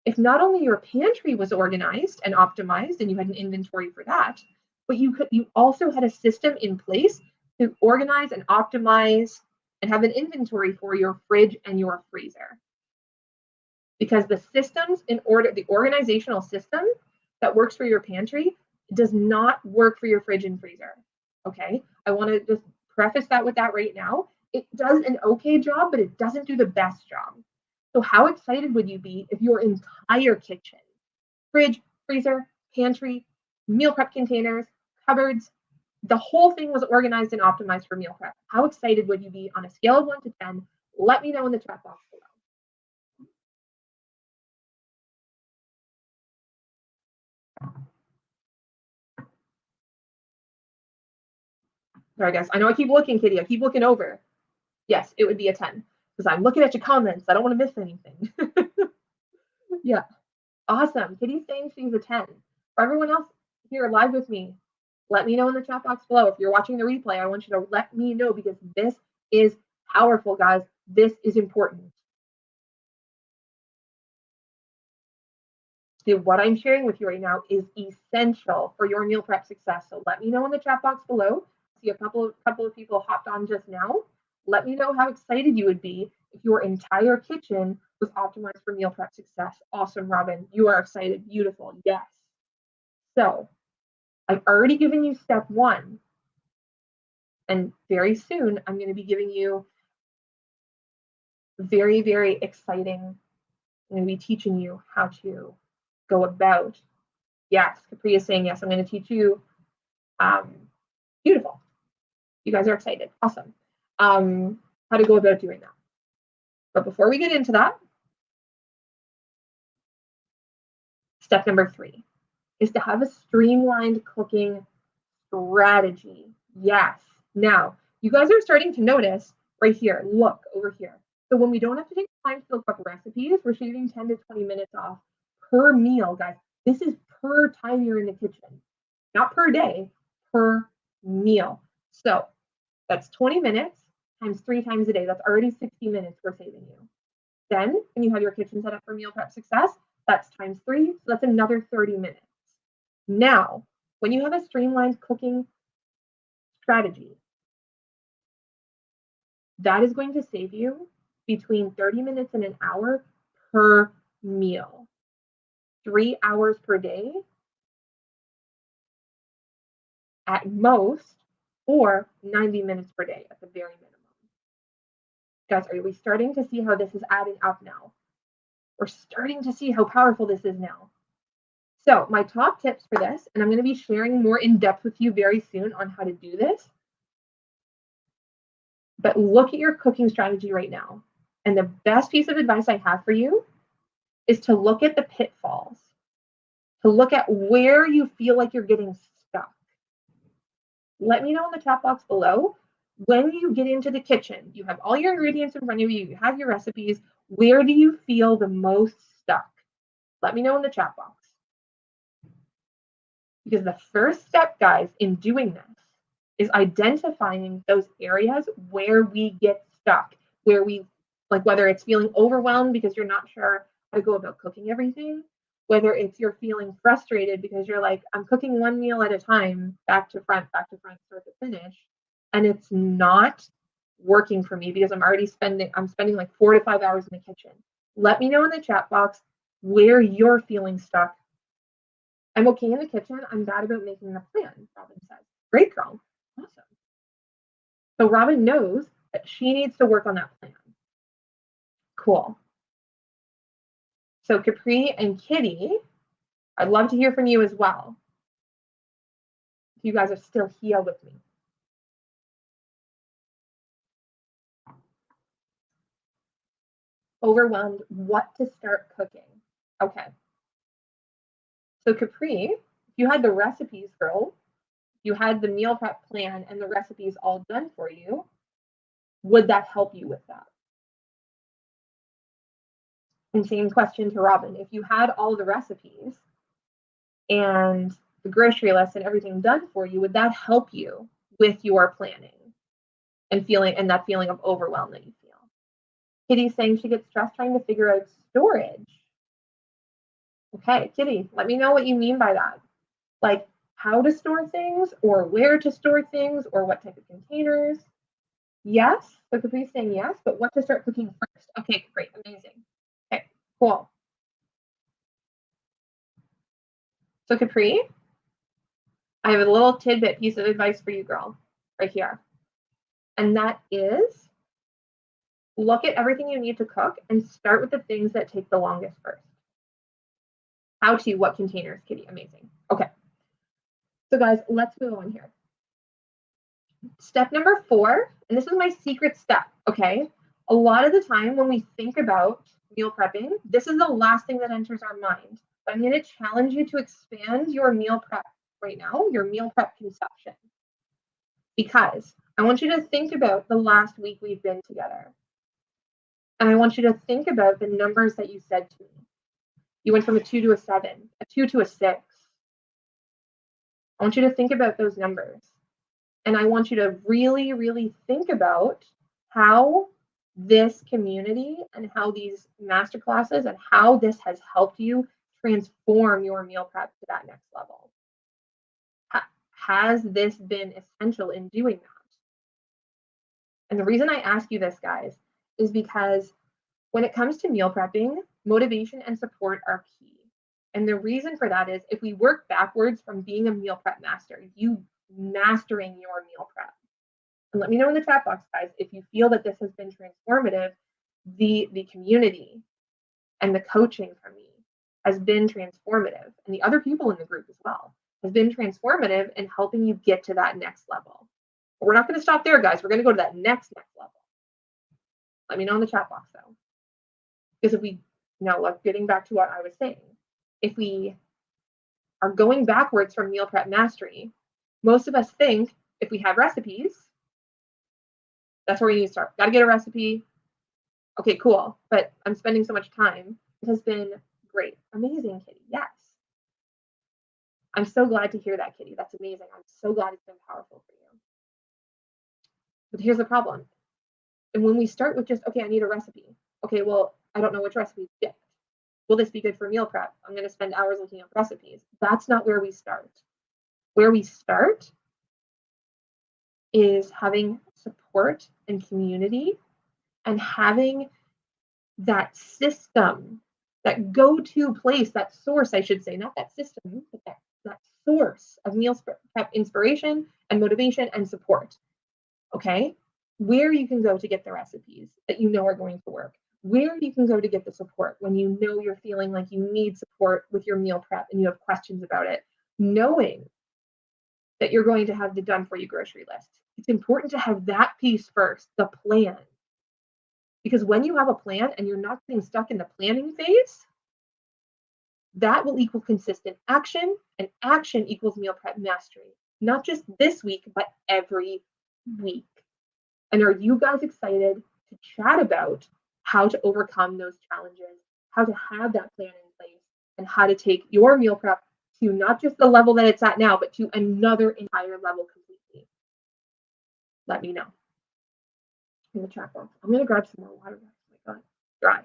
if not only your pantry was organized and optimized and you had an inventory for that, but you also had a system in place to organize and optimize and have an inventory for your fridge and your freezer. Because the the organizational system that works for your pantry does not work for your fridge and freezer. Okay, I want to just preface that with that right now. It does an okay job, but it doesn't do the best job. So how excited would you be if your entire kitchen, fridge, freezer, pantry, meal prep containers, cupboards, the whole thing was organized and optimized for meal prep? How excited would you be on a scale of 1 to 10? Let me know in the chat box below. Sorry, guys. I know I keep looking, Kitty. I keep looking over. Yes, it would be a 10 because I'm looking at your comments. I don't want to miss anything. Yeah. Awesome. Kitty's saying she's a 10. For everyone else here live with me, let me know in the chat box below. If you're watching the replay, I want you to let me know because this is powerful, guys. This is important. So what I'm sharing with you right now is essential for your meal prep success. So let me know in the chat box below. See a couple of people hopped on just now. Let me know how excited you would be if your entire kitchen was optimized for meal prep success. Awesome, Robin. You are excited. Beautiful. Yes. So I've already given you step 1. And very soon, I'm going to be giving you very, very exciting. I'm going to be teaching you how to go about. Yes, Capri is saying yes. I'm going to teach you. Beautiful. You guys are excited. Awesome. How to go about doing that. But before we get into that, step number 3 is to have a streamlined cooking strategy. Yes. Now, you guys are starting to notice right here. Look over here. So when we don't have to take time to look up recipes, we're shaving 10 to 20 minutes off per meal, guys. This is per time you're in the kitchen, not per day, per meal. So that's 20 minutes times 3 times a day. That's already 60 minutes we're saving you. Then when you have your kitchen set up for meal prep success, that's times 3. So that's another 30 minutes. Now, when you have a streamlined cooking strategy, that is going to save you between 30 minutes and an hour per meal. 3 hours per day at most, or 90 minutes per day at the very minimum. Guys, are we starting to see how this is adding up now? We're starting to see how powerful this is now. So my top tips for this, and I'm going to be sharing more in depth with you very soon on how to do this. But look at your cooking strategy right now. And the best piece of advice I have for you is to look at the pitfalls, to look at where you feel like you're getting stuck. Let me know in the chat box below. When you get into the kitchen, you have all your ingredients in front of you, you have your recipes. Where do you feel the most stuck? Let me know in the chat box. Because the first step, guys, in doing this is identifying those areas where we get stuck, where we, like, whether it's feeling overwhelmed because you're not sure how to go about cooking everything, whether it's you're feeling frustrated because you're like, I'm cooking one meal at a time, back to front, start to finish, and it's not working for me because I'm spending like 4 to 5 hours in the kitchen. Let me know in the chat box where you're feeling stuck. I'm okay in the kitchen. I'm bad about making the plan, Robin says. Great, girl. Awesome. So Robin knows that she needs to work on that plan. Cool. So Capri and Kitty, I'd love to hear from you as well. If you guys are still here with me. Overwhelmed, what to start cooking? Okay. So Capri, if you had the recipes, girl, you had the meal prep plan and the recipes all done for you, would that help you with that? And same question to Robin. If you had all the recipes and the grocery list and everything done for you, would that help you with your planning and that feeling of overwhelm that you feel? Kitty's saying she gets stressed trying to figure out storage. Okay, Kitty, let me know what you mean by that. Like how to store things or where to store things or what type of containers. Yes, so Capri's saying yes, but what to start cooking first? Okay, great, amazing. Okay, cool. So Capri, I have a little tidbit piece of advice for you, girl, right here. And that is look at everything you need to cook and start with the things that take the longest first. How to, what containers, Kitty, amazing. Okay. So guys, let's move on here. Step number 4, and this is my secret step, okay? A lot of the time when we think about meal prepping, this is the last thing that enters our mind. But I'm going to challenge you to expand your meal prep right now, your meal prep conception. Because I want you to think about the last week we've been together. And I want you to think about the numbers that you said to me. You went from a 2 to a 7, a 2 to a 6. I want you to think about those numbers. And I want you to really, really think about how this community and how these masterclasses and how this has helped you transform your meal prep to that next level. Has this been essential in doing that? And the reason I ask you this, guys, is because when it comes to meal prepping, motivation and support are key. And the reason for that is if we work backwards from being a meal prep master, you mastering your meal prep. And let me know in the chat box, guys, if you feel that this has been transformative. The community and the coaching from me has been transformative, and the other people in the group as well has been transformative in helping you get to that next level. But we're not going to stop there, guys. We're going to go to that next level. Let me know in the chat box, though. Because if we, now look, getting back to what I was saying, if we are going backwards from meal prep mastery, most of us think if we have recipes, that's where we need to start. Got to get a recipe. Okay, cool. But I'm spending so much time. It has been great. Amazing, Kitty. Yes. I'm so glad to hear that, Kitty. That's amazing. I'm so glad it's been powerful for you. But here's the problem. And when we start with just, okay, I need a recipe. Okay, well, I don't know which recipe to get. Will this be good for meal prep? I'm going to spend hours looking up recipes. That's not where we start. Where we start is having support and community and having that system, that go-to place, that source, I should say, not that system, but that source of meal prep inspiration and motivation and support. Okay? Where you can go to get the recipes that you know are going to work. Where you can go to get the support when you know you're feeling like you need support with your meal prep and you have questions about it. Knowing that you're going to have the done for you grocery list. It's important to have that piece first, the plan. Because when you have a plan and you're not getting stuck in the planning phase, that will equal consistent action, and action equals meal prep mastery. Not just this week, but every week. And are you guys excited to chat about how to overcome those challenges, how to have that plan in place, and how to take your meal prep to not just the level that it's at now, but to another entire level completely? Let me know in the chat box. I'm going to grab some more water. Oh my God, dry.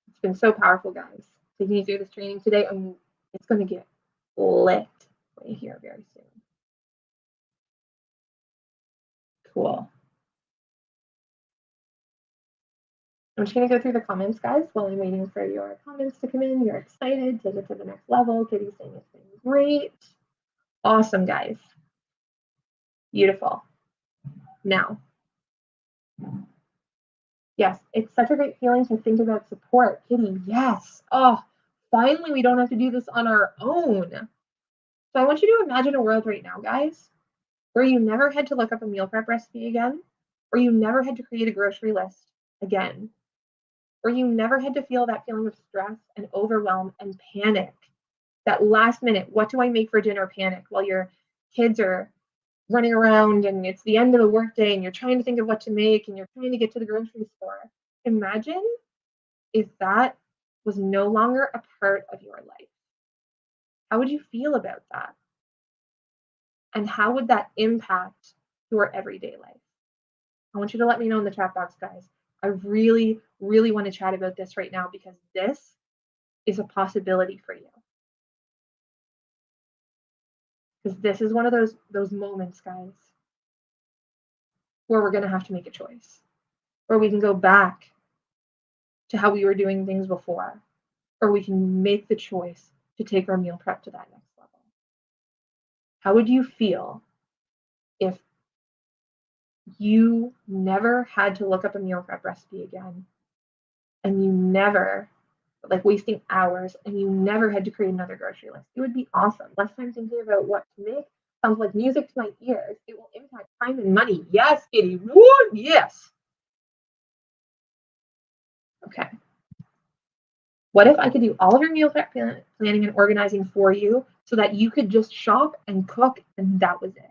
It's been so powerful, guys. Taking you through this training today, it's going to get lit right here very soon. Cool. I'm just going to go through the comments, guys, while I'm waiting for your comments to come in. You're excited, take it to the next level. Kitty's saying it's been great. Awesome, guys. Beautiful. Now, yes, it's such a great feeling to think about support. Kitty, yes. Oh, finally, we don't have to do this on our own. So I want you to imagine a world right now, guys, where you never had to look up a meal prep recipe again, or you never had to create a grocery list again, where you never had to feel that feeling of stress and overwhelm and panic that last minute, what do I make for dinner panic while your kids are running around and it's the end of the workday and you're trying to think of what to make and you're trying to get to the grocery store. Imagine if that was no longer a part of your life. How would you feel about that? And how would that impact your everyday life? I want you to let me know in the chat box, guys. I really, really want to chat about this right now because this is a possibility for you. Because this is one of those moments, guys, where we're going to have to make a choice, where we can go back to how we were doing things before, or we can make the choice to take our meal prep to that next level. How would you feel if you never had to look up a meal prep recipe again, and you never, like wasting hours, and you never had to create another grocery list? It would be awesome. Less time thinking about what to make. Sounds like music to my ears. It will impact time and money. Yes, Kitty. Yes. Okay. What if I could do all of your meal prep planning and organizing for you so that you could just shop and cook and that was it?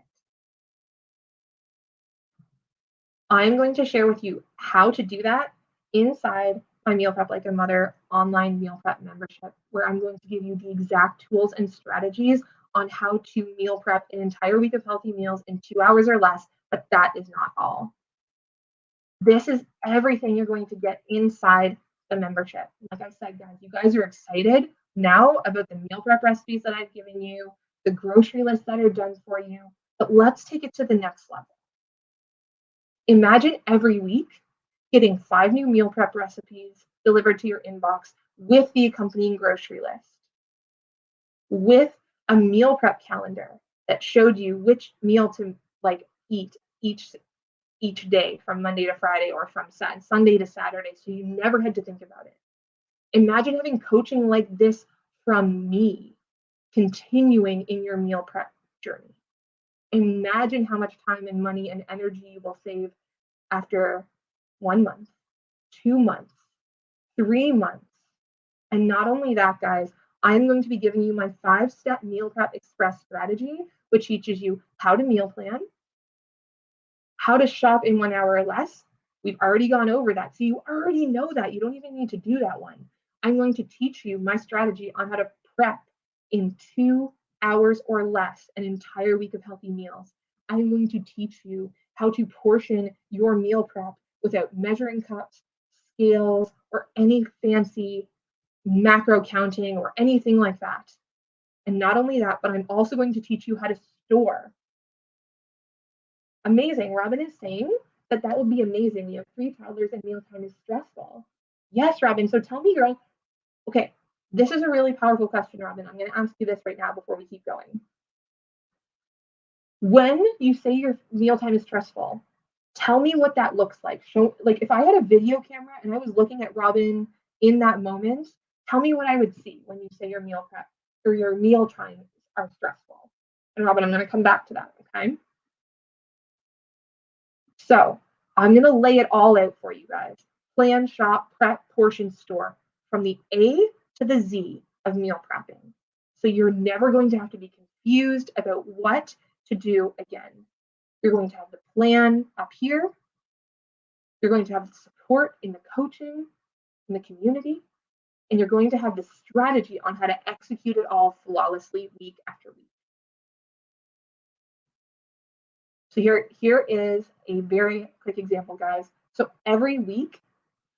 I'm going to share with you how to do that inside my Meal Prep Like a Mother online meal prep membership, where I'm going to give you the exact tools and strategies on how to meal prep an entire week of healthy meals in 2 hours or less, but that is not all. This is everything you're going to get inside the membership. Like I said, guys, you guys are excited now about the meal prep recipes that I've given you, the grocery lists that are done for you, but let's take it to the next level. Imagine every week getting 5 new meal prep recipes delivered to your inbox with the accompanying grocery list, with a meal prep calendar that showed you which meal to eat each day from Monday to Friday or from Sunday to Saturday, so you never had to think about it. Imagine having coaching like this from me, continuing in your meal prep journey. Imagine how much time and money and energy you will save after 1 month, 2 months, 3 months. And not only that, guys, I'm going to be giving you my 5-step meal prep express strategy, which teaches you how to meal plan, how to shop in 1 hour or less. We've already gone over that. So you already know that. You don't even need to do that one. I'm going to teach you my strategy on how to prep in 2 hours or less an entire week of healthy meals. I'm going to teach you how to portion your meal prep without measuring cups, scales, or any fancy macro counting or anything like that. And not only that, but I'm also going to teach you how to store. Amazing. Robin is saying that would be amazing. You have 3 toddlers and mealtime is stressful. Yes, Robin. So tell me, girl. Okay, this is a really powerful question, Robin. I'm going to ask you this right now before we keep going. When you say your mealtime is stressful, tell me what that looks like. If I had a video camera and I was looking at Robin in that moment, tell me what I would see when you say your meal prep or your meal times are stressful. And Robin, I'm going to come back to that, okay? So I'm going to lay it all out for you guys. Plan, shop, prep, portion, store, from the A to the Z of meal prepping. So you're never going to have to be confused about what to do again. You're going to have the plan up here. You're going to have the support in the coaching, in the community, and you're going to have the strategy on how to execute it all flawlessly week after week. So here is a very quick example, guys. So every week,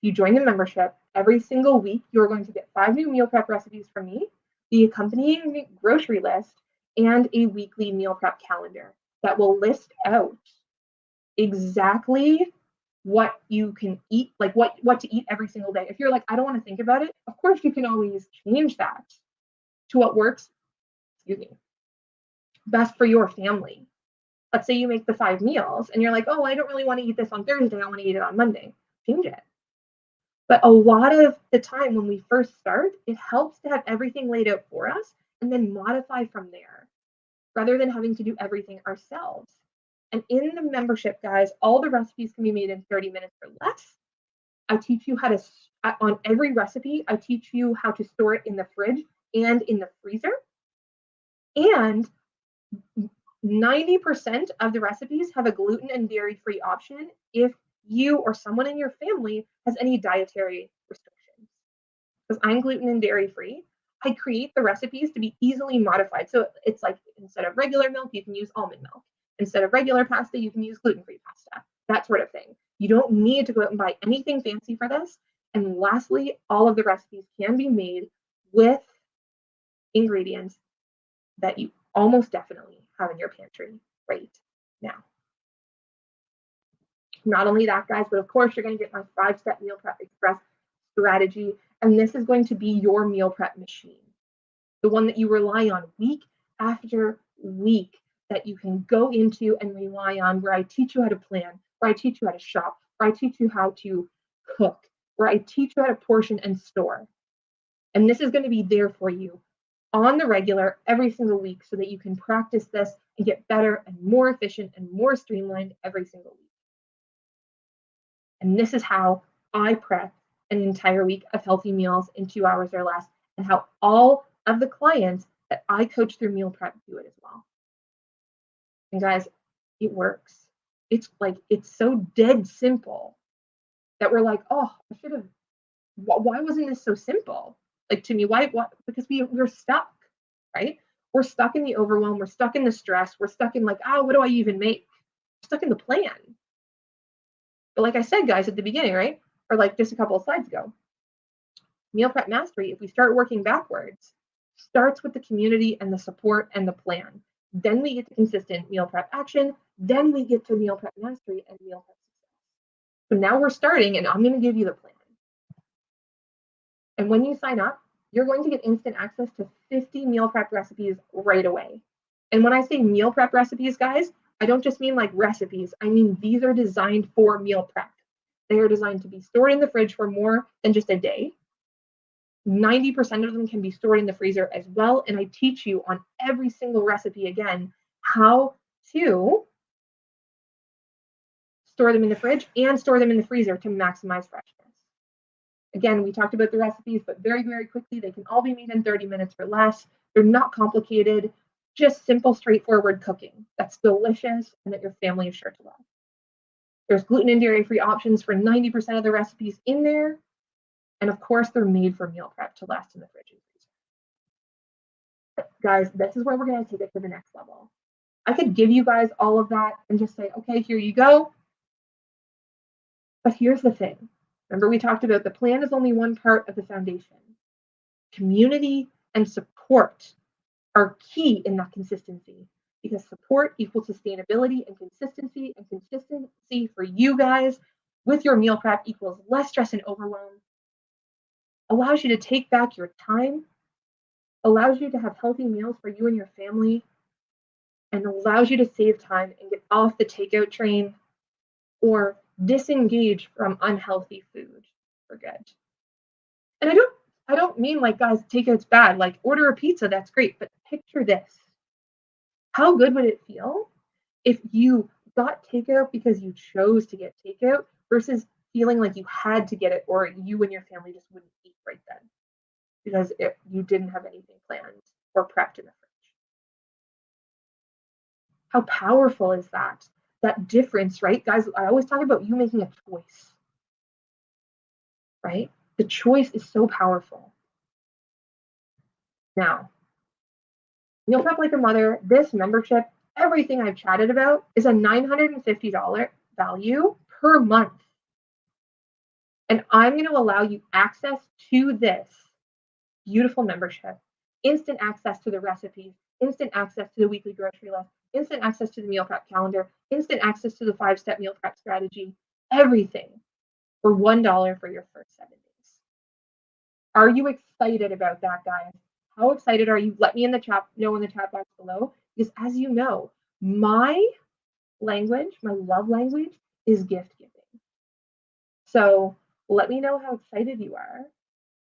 you join the membership, every single week, you're going to get 5 new meal prep recipes from me, the accompanying grocery list, and a weekly meal prep calendar that will list out exactly what you can eat, like what to eat every single day. If you're like, I don't want to think about it, of course you can always change that to what works, best for your family. Let's say you make the 5 meals and you're like, oh, I don't really want to eat this on Thursday. I want to eat it on Monday. Change it. But a lot of the time when we first start, it helps to have everything laid out for us and then modify from there rather than having to do everything ourselves. And in the membership, guys, all the recipes can be made in 30 minutes or less. I teach you how to, on every recipe, I teach you how to store it in the fridge and in the freezer And 90% of the recipes have a gluten and dairy-free option if you or someone in your family has any dietary restrictions. Because I'm gluten and dairy-free, I create the recipes to be easily modified. So it's like instead of regular milk, you can use almond milk. Instead of regular pasta, you can use gluten-free pasta. That sort of thing. You don't need to go out and buy anything fancy for this. And lastly, all of the recipes can be made with ingredients that you almost definitely have in your pantry right now. Not only that, guys, but of course, you're going to get my 5-step meal prep express strategy. And this is going to be your meal prep machine, the one that you rely on week after week, that you can go into and rely on, where I teach you how to plan, where I teach you how to shop, where I teach you how to cook, where I teach you how to portion and store. And this is going to be there for you on the regular every single week so that you can practice this and get better and more efficient and more streamlined every single week. And this is how I prep an entire week of healthy meals in 2 hours or less, and how all of the clients that I coach through meal prep do it as well. And guys, it works. It's so dead simple that we're like, oh, I should have, why wasn't this so simple? Like, to me, why? Because we're stuck, right? We're stuck in the overwhelm. We're stuck in the stress. We're stuck in like, oh, what do I even make? We're stuck in the plan. But like I said, guys, at the beginning, right? Or like just a couple of slides ago, meal prep mastery, if we start working backwards, starts with the community and the support and the plan. Then we get to consistent meal prep action. Then we get to meal prep mastery and meal prep success. So now we're starting, and I'm going to give you the plan. And when you sign up, you're going to get instant access to 50 meal prep recipes right away. And when I say meal prep recipes, guys, I don't just mean like recipes. I mean, these are designed for meal prep. They are designed to be stored in the fridge for more than just a day. 90% of them can be stored in the freezer as well. And I teach you on every single recipe again how to store them in the fridge and store them in the freezer to maximize freshness. Again, we talked about the recipes, but very, very quickly, they can all be made in 30 minutes or less. They're not complicated, just simple, straightforward cooking that's delicious and that your family is sure to love. There's gluten and dairy-free options for 90% of the recipes in there. And of course, they're made for meal prep to last in the fridge and freezer. Guys, this is where we're going to take it to the next level. I could give you guys all of that and just say, okay, here you go. But here's the thing. Remember, we talked about the plan is only one part of the foundation. Community and support are key in that consistency, because support equals sustainability, and consistency for you guys with your meal prep equals less stress and overwhelm, allows you to take back your time, allows you to have healthy meals for you and your family, and allows you to save time and get off the takeout train or disengage from unhealthy food for good. And I don't mean like, guys, takeout's bad. Like, order a pizza, that's great. But picture this. How good would it feel if you got takeout because you chose to get takeout versus feeling like you had to get it, or you and your family just wouldn't eat right then because you didn't have anything planned or prepped in the fridge? How powerful is that? That difference, right? Guys, I always talk about you making a choice, right? The choice is so powerful. Now, Meal Prep Like a Mother, this membership, everything I've chatted about, is a $950 value per month. And I'm going to allow you access to this beautiful membership, instant access to the recipes, instant access to the weekly grocery list, instant access to the meal prep calendar, instant access to the 5-step meal prep strategy, everything for $1 for your first 7 days. Are you excited about that, guys? How excited are you? Let me know in the chat box below, because as you know, my love language is gift giving. So let me know how excited you are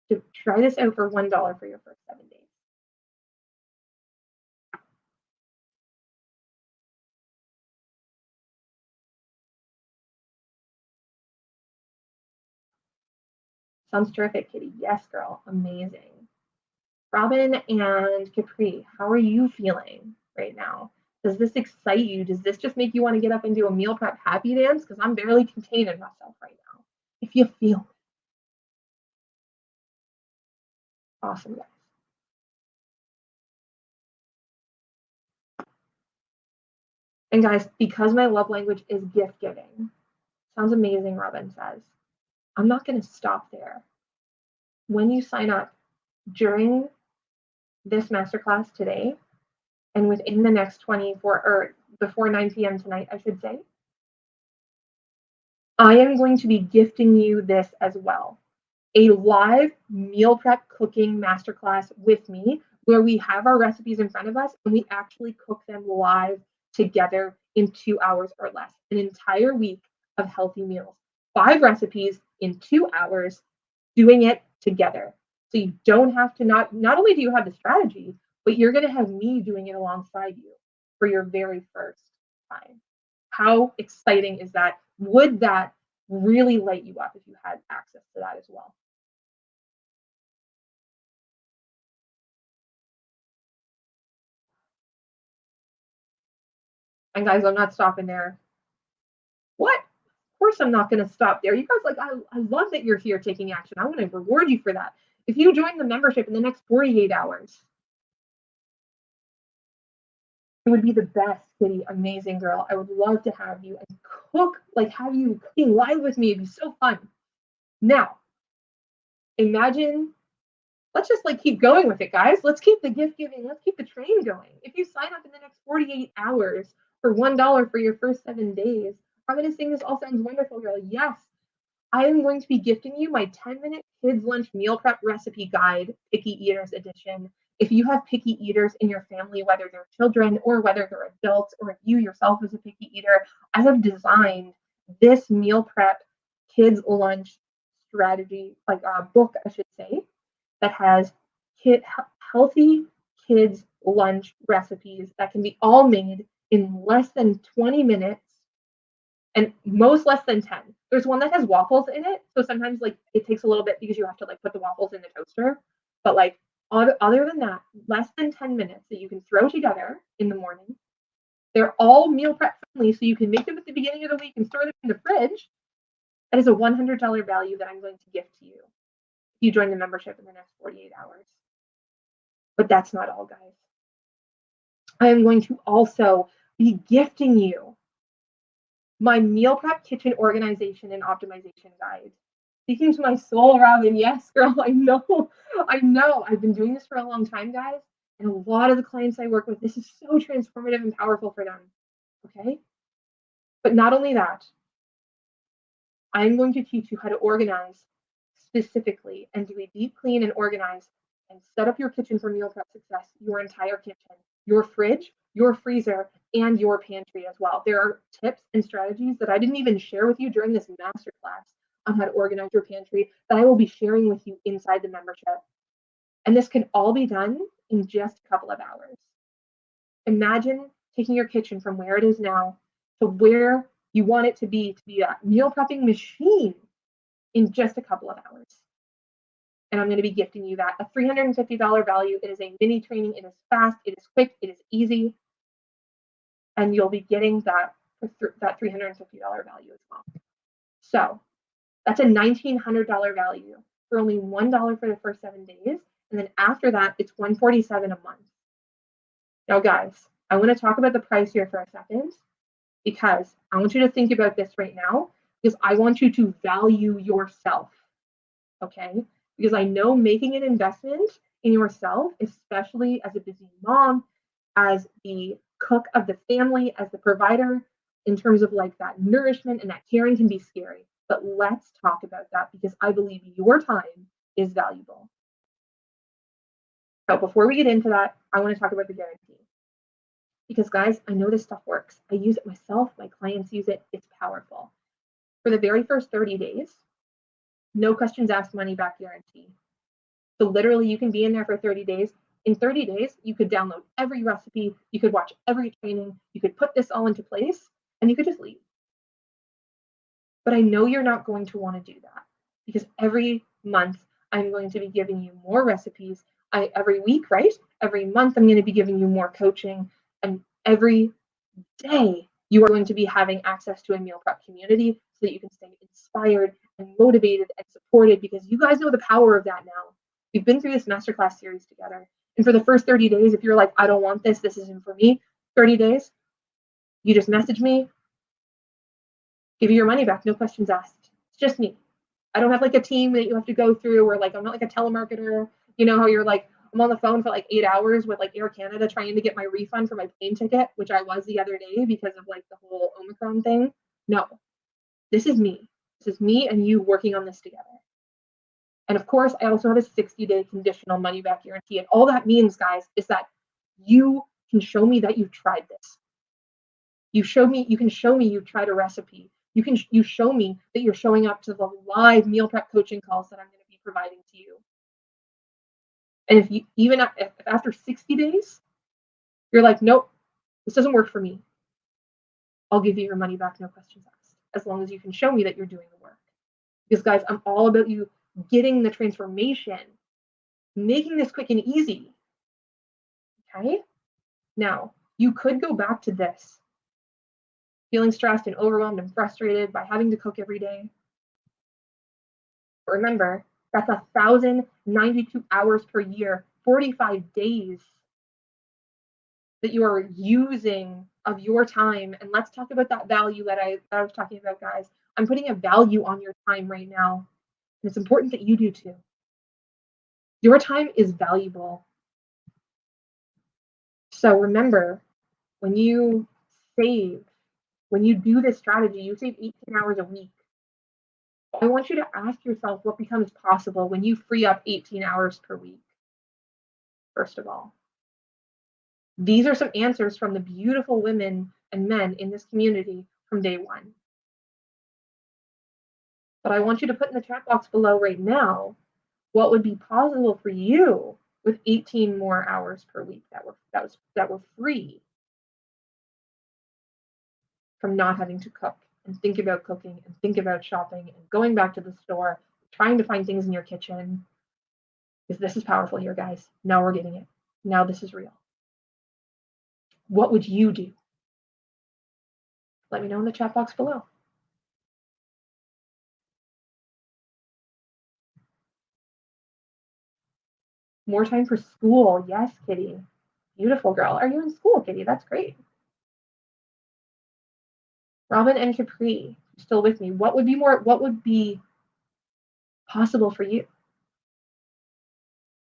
to try this out for $1 for your first 7 days. Sounds terrific, Kitty. Yes, girl. Amazing. Robin and Capri, how are you feeling right now? Does this excite you? Does this just make you want to get up and do a meal prep happy dance? Because I'm barely containing myself right now. If you feel awesome, guys. And guys, because my love language is gift giving, sounds amazing, Robin says. I'm not going to stop there. When you sign up during this masterclass today and within the next 24 or before 9 p.m. tonight, I should say, I am going to be gifting you this as well. A live meal prep cooking masterclass with me where we have our recipes in front of us and we actually cook them live together in 2 hours or less. An entire week of healthy meals. 5 recipes in 2 hours, doing it together. So you don't have to not only do you have the strategy, but you're going to have me doing it alongside you for your very first time. How exciting is that? Would that really light you up if you had access to that as well? And guys, I'm not stopping there. What? Of course, I'm not going to stop there. You guys, like, I love that you're here taking action. I want to reward you for that. If you join the membership in the next 48 hours, it would be the best, Kitty. Amazing girl. I would love to have you and cook, like, have you cooking live with me. It'd be so fun. Now, imagine, let's just like keep going with it, guys. Let's keep the gift giving. Let's keep the train going. If you sign up in the next 48 hours for $1 for your first 7 days, I'm going to sing this all sounds wonderful, girl. Yes, I am going to be gifting you my 10-minute kids lunch meal prep recipe guide, Picky Eaters edition. If you have picky eaters in your family, whether they're children or whether they're adults, or if you yourself is a picky eater, I have designed this meal prep kids lunch strategy, like a book, I should say, that has kid, healthy kids lunch recipes that can be all made in less than 20 minutes and most less than 10. There's one that has waffles in it, so sometimes like it takes a little bit because you have to like put the waffles in the toaster. But like other than that, less than 10 minutes that you can throw together in the morning. They're all meal prep friendly, so you can make them at the beginning of the week and store them in the fridge. That is a $100 value that I'm going to gift to you if you join the membership in the next 48 hours. But that's not all, guys. I am going to also be gifting you my meal prep kitchen organization and optimization guide. Speaking to my soul, Robin. Yes, girl, I know. I know. I've been doing this for a long time, guys. And a lot of the clients I work with, this is so transformative and powerful for them. Okay? But not only that, I'm going to teach you how to organize specifically and do a deep clean and organize and set up your kitchen for meal prep success, your entire kitchen, your fridge, your freezer, and your pantry as well. There are tips and strategies that I didn't even share with you during this masterclass on how to organize your pantry that I will be sharing with you inside the membership. And this can all be done in just a couple of hours. Imagine taking your kitchen from where it is now to where you want it to be that meal prepping machine in just a couple of hours. And I'm going to be gifting you that, a $350 value. It is a mini training. It is fast. It is quick. It is easy. And you'll be getting that that $350 value as well. So that's a $1,900 value for only $1 for the first 7 days. And then after that, it's $147 a month. Now, guys, I want to talk about the price here for a second because I want you to think about this right now because I want you to value yourself. Okay? Because I know making an investment in yourself, especially as a busy mom, as the cook of the family, as the provider, in terms of like that nourishment and that caring can be scary. But let's talk about that because I believe your time is valuable. So before we get into that, I want to talk about the guarantee. Because guys, I know this stuff works. I use it myself. My clients use it. It's powerful. For the very first 30 days, no questions asked, money back guarantee. So literally you can be in there for 30 days. In 30 days, you could download every recipe, you could watch every training, you could put this all into place, and you could just leave. But I know you're not going to want to do that because every month I'm going to be giving you more recipes. every week, right? Every month, I'm going to be giving you more coaching. And every day, you are going to be having access to a meal prep community so that you can stay inspired and motivated and supported, because you guys know the power of that now. We've been through this masterclass series together. And for the first 30 days, if you're like, I don't want this, this isn't for me, 30 days, you just message me, give you your money back, no questions asked. It's just me. I don't have like a team that you have to go through, or like I'm not like a telemarketer. You know how you're like, I'm on the phone for like 8 hours with like Air Canada trying to get my refund for my plane ticket, which I was the other day because of like the whole Omicron thing. No, this is me. This is me and you working on this together. And of course, I also have a 60-day conditional money back guarantee. And all that means, guys, is that you can show me that you've tried this. You can show me you've tried a recipe. You show me that you're showing up to the live meal prep coaching calls that I'm going to be providing to you. And if you, even if after 60 days, you're like, nope, this doesn't work for me, I'll give you your money back, no questions asked, as long as you can show me that you're doing the work. Because guys, I'm all about you getting the transformation, making this quick and easy. Okay? Now, you could go back to this, feeling stressed and overwhelmed and frustrated by having to cook every day. But remember, that's 1,092 hours per year, 45 days that you are using of your time. And let's talk about that value that I was talking about, guys. I'm putting a value on your time right now. And it's important that you do too. Your time is valuable. So remember, when you save, when you do this strategy, you save 18 hours a week. I want you to ask yourself what becomes possible when you free up 18 hours per week, first of all. These are some answers from the beautiful women and men in this community from day one. But I want you to put in the chat box below right now what would be possible for you with 18 more hours per week that were free from not having to cook and think about cooking and think about shopping and going back to the store, trying to find things in your kitchen. Because this is powerful here, guys. Now we're getting it. Now this is real. What would you do? Let me know in the chat box below. More time for school. Yes, Kitty. Beautiful girl. Are you in school, Kitty? That's great. Robin and Capri, still with me. What would be possible for you?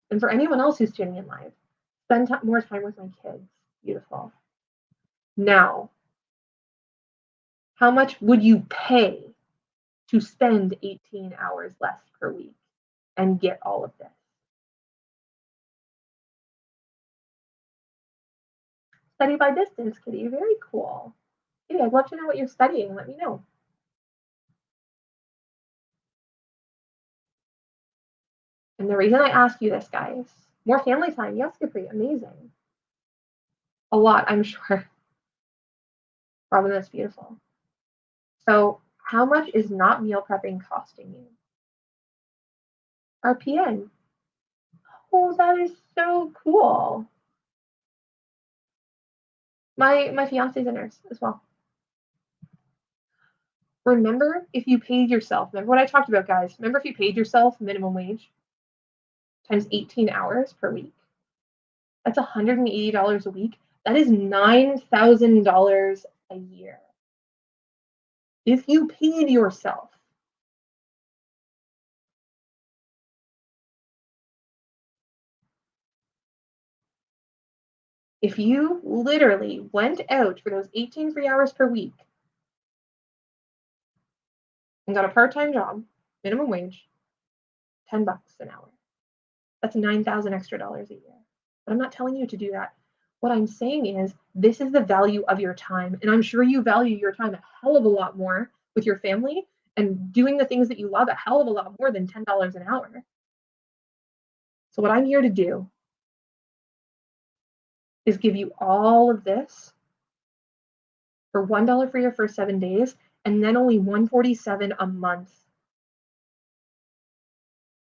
And for anyone else who's tuning in live, spend more time with my kids. Beautiful. Now, how much would you pay to spend 18 hours less per week and get all of this? Study by distance, Kitty. Very cool. Kitty, I'd love to know what you're studying. Let me know. And the reason I ask you this, guys, more family time. Yes, Capri, amazing. A lot, I'm sure. Robin, that's beautiful. So how much is not meal prepping costing you? RPN. Oh, that is so cool. My fiance's a nurse as well. Remember, if you paid yourself, remember what I talked about, guys. Remember, if you paid yourself minimum wage times 18 hours per week, that's $180 a week. That is $9,000 a year. If you paid yourself. If you literally went out for those 18 free hours per week and got a part-time job, minimum wage, $10 an hour, that's 9,000 extra dollars a year. But I'm not telling you to do that. What I'm saying is this is the value of your time. And I'm sure you value your time a hell of a lot more with your family and doing the things that you love a hell of a lot more than $10 an hour. So what I'm here to do is give you all of this for $1 for your first 7 days, and then only $147 a month.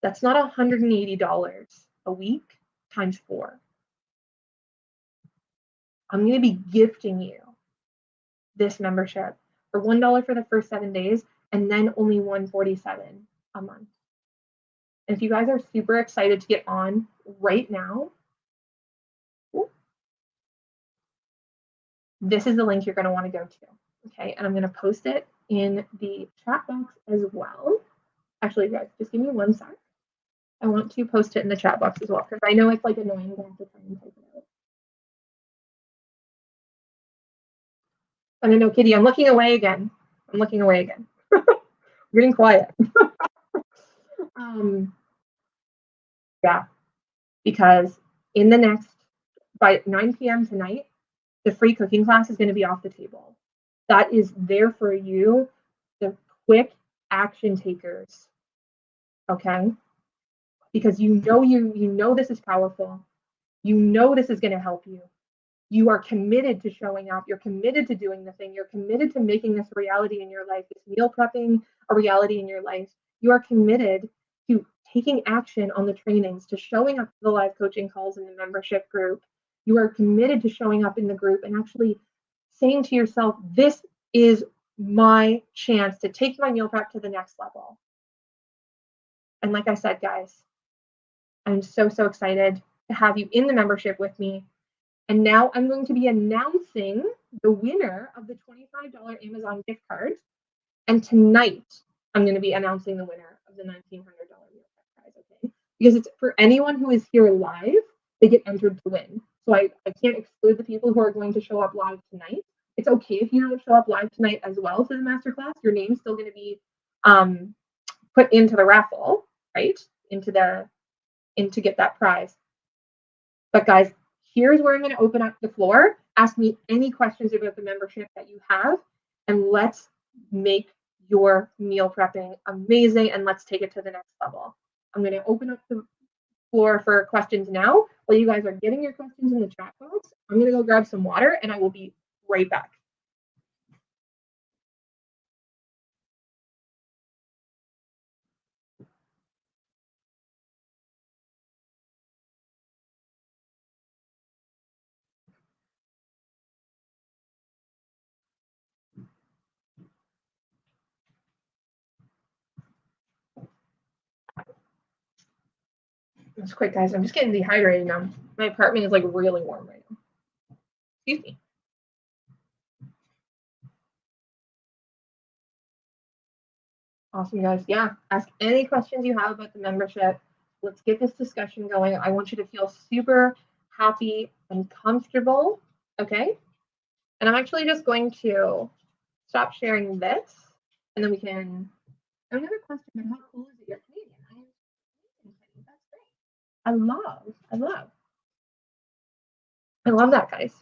That's not $180 a week. times 4. I'm going to be gifting you this membership for $1 for the first 7 days, and then only $147 a month. And if you guys are super excited to get on right now, this is the link you're going to want to go to. Okay, and I'm going to post it in the chat box as well. Actually, guys, just give me 1 sec. I want to post it in the chat box as well, because I know it's like annoying to have to try and type it out. And I know, Kitty, I'm looking away again. I'm looking away again. I'm getting quiet. Yeah, because in the next, by 9 p.m. tonight, the free cooking class is going to be off the table. That is there for you, the quick action takers. Okay? Because you know this is powerful. You know this is going to help you. You are committed to showing up. You're committed to doing the thing. You're committed to making this a reality in your life, this meal prepping a reality in your life. You are committed to taking action on the trainings, to showing up to the live coaching calls in the membership group. You are committed to showing up in the group and actually saying to yourself, this is my chance to take my meal prep to the next level. And like I said, guys, I'm so excited to have you in the membership with me. And now I'm going to be announcing the winner of the $25 Amazon gift card. And tonight, I'm going to be announcing the winner of the $1,900 meal prep prize, okay? Because it's for anyone who is here live, they get entered to win. So I can't exclude the people who are going to show up live tonight. It's okay if you don't show up live tonight as well for the masterclass. Your name's still going to be put into the raffle, right? To get that prize. But guys, here's where I'm going to open up the floor. Ask me any questions about the membership that you have, and let's make your meal prepping amazing, and let's take it to the next level. I'm going to open up the floor for questions now. While you guys are getting your questions in the chat box, I'm going to go grab some water, and I will be right back. It's quick, guys. I'm just getting dehydrated now. My apartment is like really warm right now. Excuse me. Awesome, guys. Yeah, ask any questions you have about the membership. Let's get this discussion going. I want you to feel super happy and comfortable, okay? And I'm actually just going to stop sharing this, and then we can. Another question, but how cool is it you're Canadian? That's great. I love that, guys.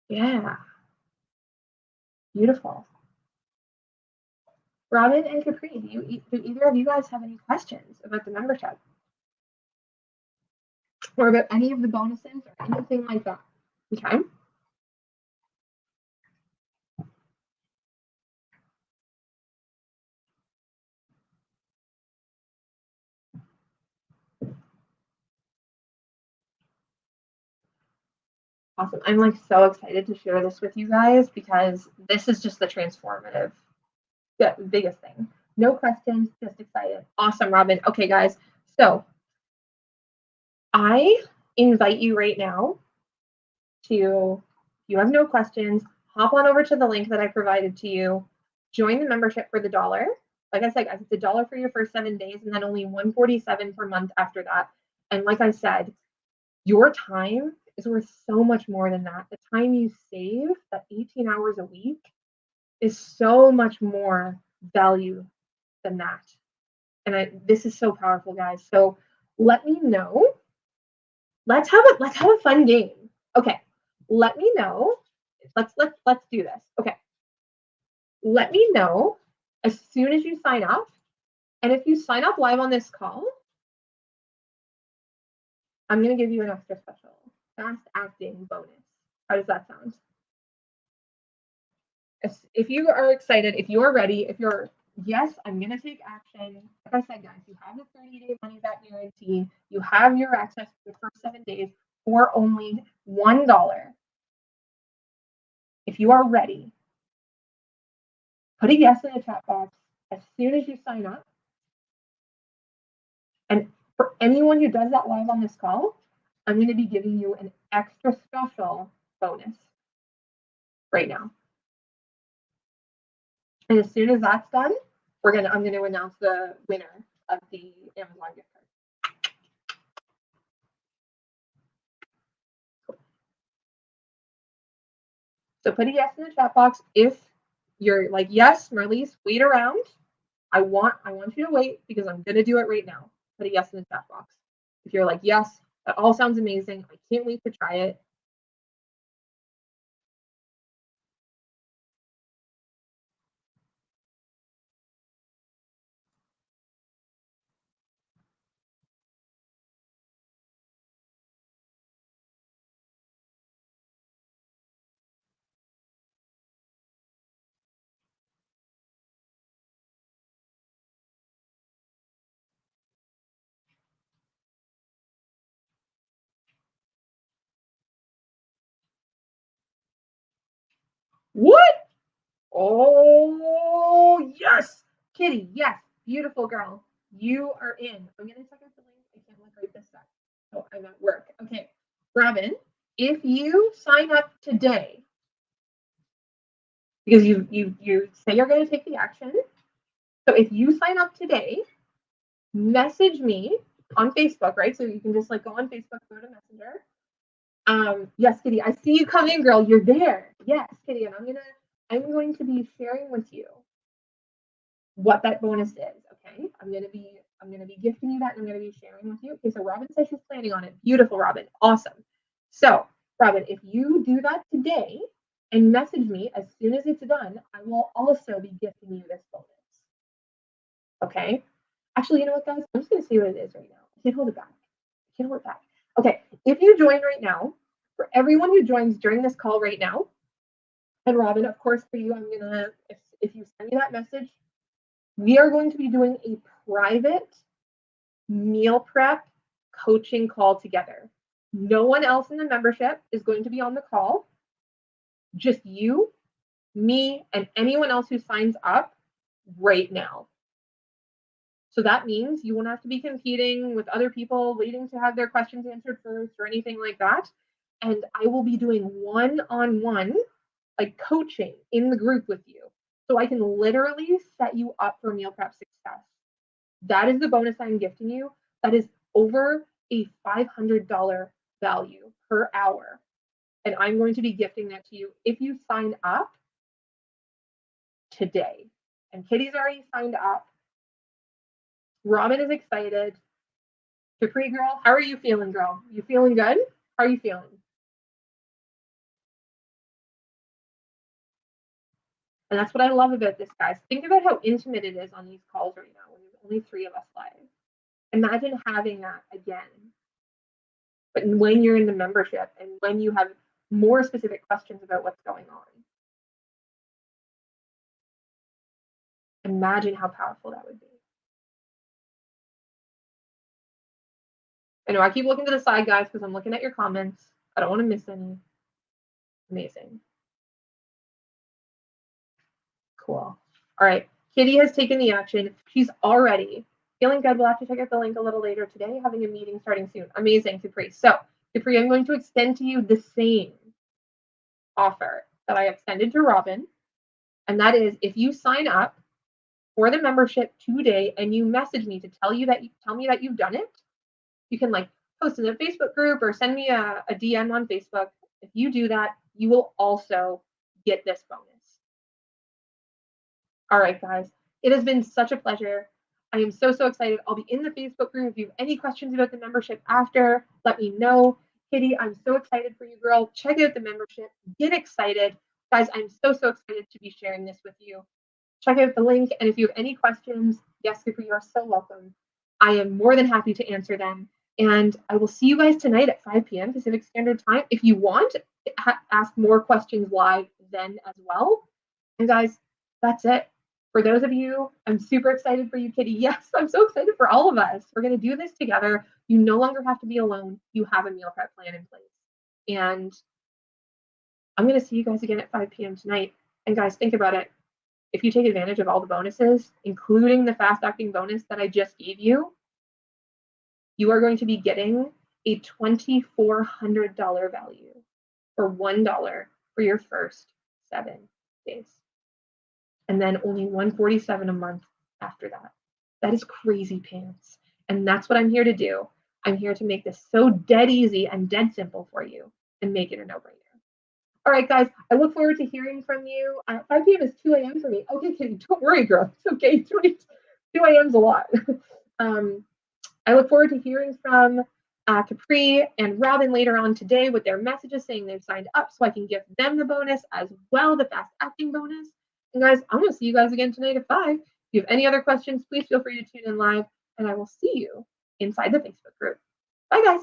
Yeah. Beautiful. Robin and Capri, do either of you guys have any questions about the membership? Or about any of the bonuses or anything like that? Okay. Awesome. I'm like so excited to share this with you guys because this is just the transformative, biggest thing. No questions, just excited. Awesome, Robin. Okay, guys. So I invite you right now to, if you have no questions, hop on over to the link that I provided to you. Join the membership for the $1. Like I said, guys, it's $1 for your first 7 days and then only $147 per month after that. And like I said, your time is worth so much more than that. The time you save, that 18 hours a week, is so much more value than that. And this is so powerful, guys. So let me know. Let's have a fun game. Okay. Let me know. Let's do this. Okay. Let me know as soon as you sign up. And if you sign up live on this call, I'm going to give you an extra special fast acting bonus. How does that sound? If you are excited, if you're ready, if you're yes, I'm going to take action. Like I said, guys, you have the 30-day money-back guarantee. You have your access for the first 7 days for only $1. If you are ready, put a yes in the chat box as soon as you sign up. And for anyone who does that live on this call, I'm going to be giving you an extra special bonus right now. And as soon as that's done, I'm going to announce the winner of the Amazon gift card. So put a yes in the chat box if you're like, yes, Marlies, wait around. I want you to wait because I'm going to do it right now. Put a yes in the chat box. If you're like, yes, that all sounds amazing. I can't wait to try it. What? Oh, yes. Kitty, yes. Beautiful girl. You are in. I'm going to check out the link. I can't look right this sec. Oh, I'm at work. Okay. Robin, if you sign up today, because you say you're going to take the action. So if you sign up today, message me on Facebook, right? So you can just like go on Facebook, go to Messenger. Yes, Kitty, I see you come in, girl. You're there. Yes, Kitty, and I'm going to be sharing with you what that bonus is. Okay, I'm gonna be gifting you that, and I'm gonna be sharing with you. Okay, so Robin says she's planning on it. Beautiful, Robin. Awesome. So, Robin, if you do that today and message me as soon as it's done, I will also be gifting you this bonus. Okay. Actually, you know what, guys? I'm just gonna see what it is right now. I can't hold it back. I can't hold it back. Okay, if you join right now, for everyone who joins during this call right now, and Robin, of course, for you, I'm gonna if you send me that message, we are going to be doing a private meal prep coaching call together. No one else in the membership is going to be on the call. Just you, me, and anyone else who signs up right now. So that means you won't have to be competing with other people waiting to have their questions answered first or anything like that. And I will be doing one-on-one like coaching in the group with you. So I can literally set you up for meal prep success. That is the bonus I'm gifting you. That is over a $500 value per hour. And I'm going to be gifting that to you if you sign up today. And Kitty's already signed up. Robin is excited. Capri girl, how are you feeling, girl? You feeling good? How are you feeling? And that's what I love about this, guys. Think about how intimate it is on these calls right now when there's only 3 of us live. Imagine having that again. But when you're in the membership and when you have more specific questions about what's going on. Imagine how powerful that would be. I know I keep looking to the side, guys, because I'm looking at your comments. I don't want to miss any. Amazing. Cool. All right. Kitty has taken the action. She's already feeling good. We'll have to check out the link a little later today, having a meeting starting soon. Amazing, Capri. So, Capri, I'm going to extend to you the same offer that I extended to Robin. And that is if you sign up for the membership today and you message me to tell me that you've done it, you can like post in the Facebook group or send me a DM on Facebook. If you do that, you will also get this bonus. All right, guys, it has been such a pleasure. I am so excited. I'll be in the Facebook group. If you have any questions about the membership after, let me know. Kitty, I'm so excited for you, girl. Check out the membership. Get excited. Guys, I'm so excited to be sharing this with you. Check out the link. And if you have any questions, yes, Cooper, you are so welcome. I am more than happy to answer them. And I will see you guys tonight at 5 p.m. Pacific Standard Time. If you want, ask more questions live then as well. And guys, that's it. For those of you, I'm super excited for you, Kitty. Yes, I'm so excited for all of us. We're going to do this together. You no longer have to be alone. You have a meal prep plan in place. And I'm going to see you guys again at 5 p.m. tonight. And guys, think about it. If you take advantage of all the bonuses, including the fast acting bonus that I just gave you, you are going to be getting a $2,400 value for $1 for your first 7 days. And then only $147 a month after that. That is crazy pants. And that's what I'm here to do. I'm here to make this so dead easy and dead simple for you and make it a no-brainer. All right, guys, I look forward to hearing from you. 5 p.m. is 2 a.m. for me. Okay, Kitty, don't worry, girl. It's okay. 2 a.m. is a lot. I look forward to hearing from Capri and Robin later on today with their messages saying they've signed up so I can give them the bonus as well, the fast acting bonus. And guys, I'm going to see you guys again tonight at 5. If you have any other questions, please feel free to tune in live, and I will see you inside the Facebook group. Bye, guys.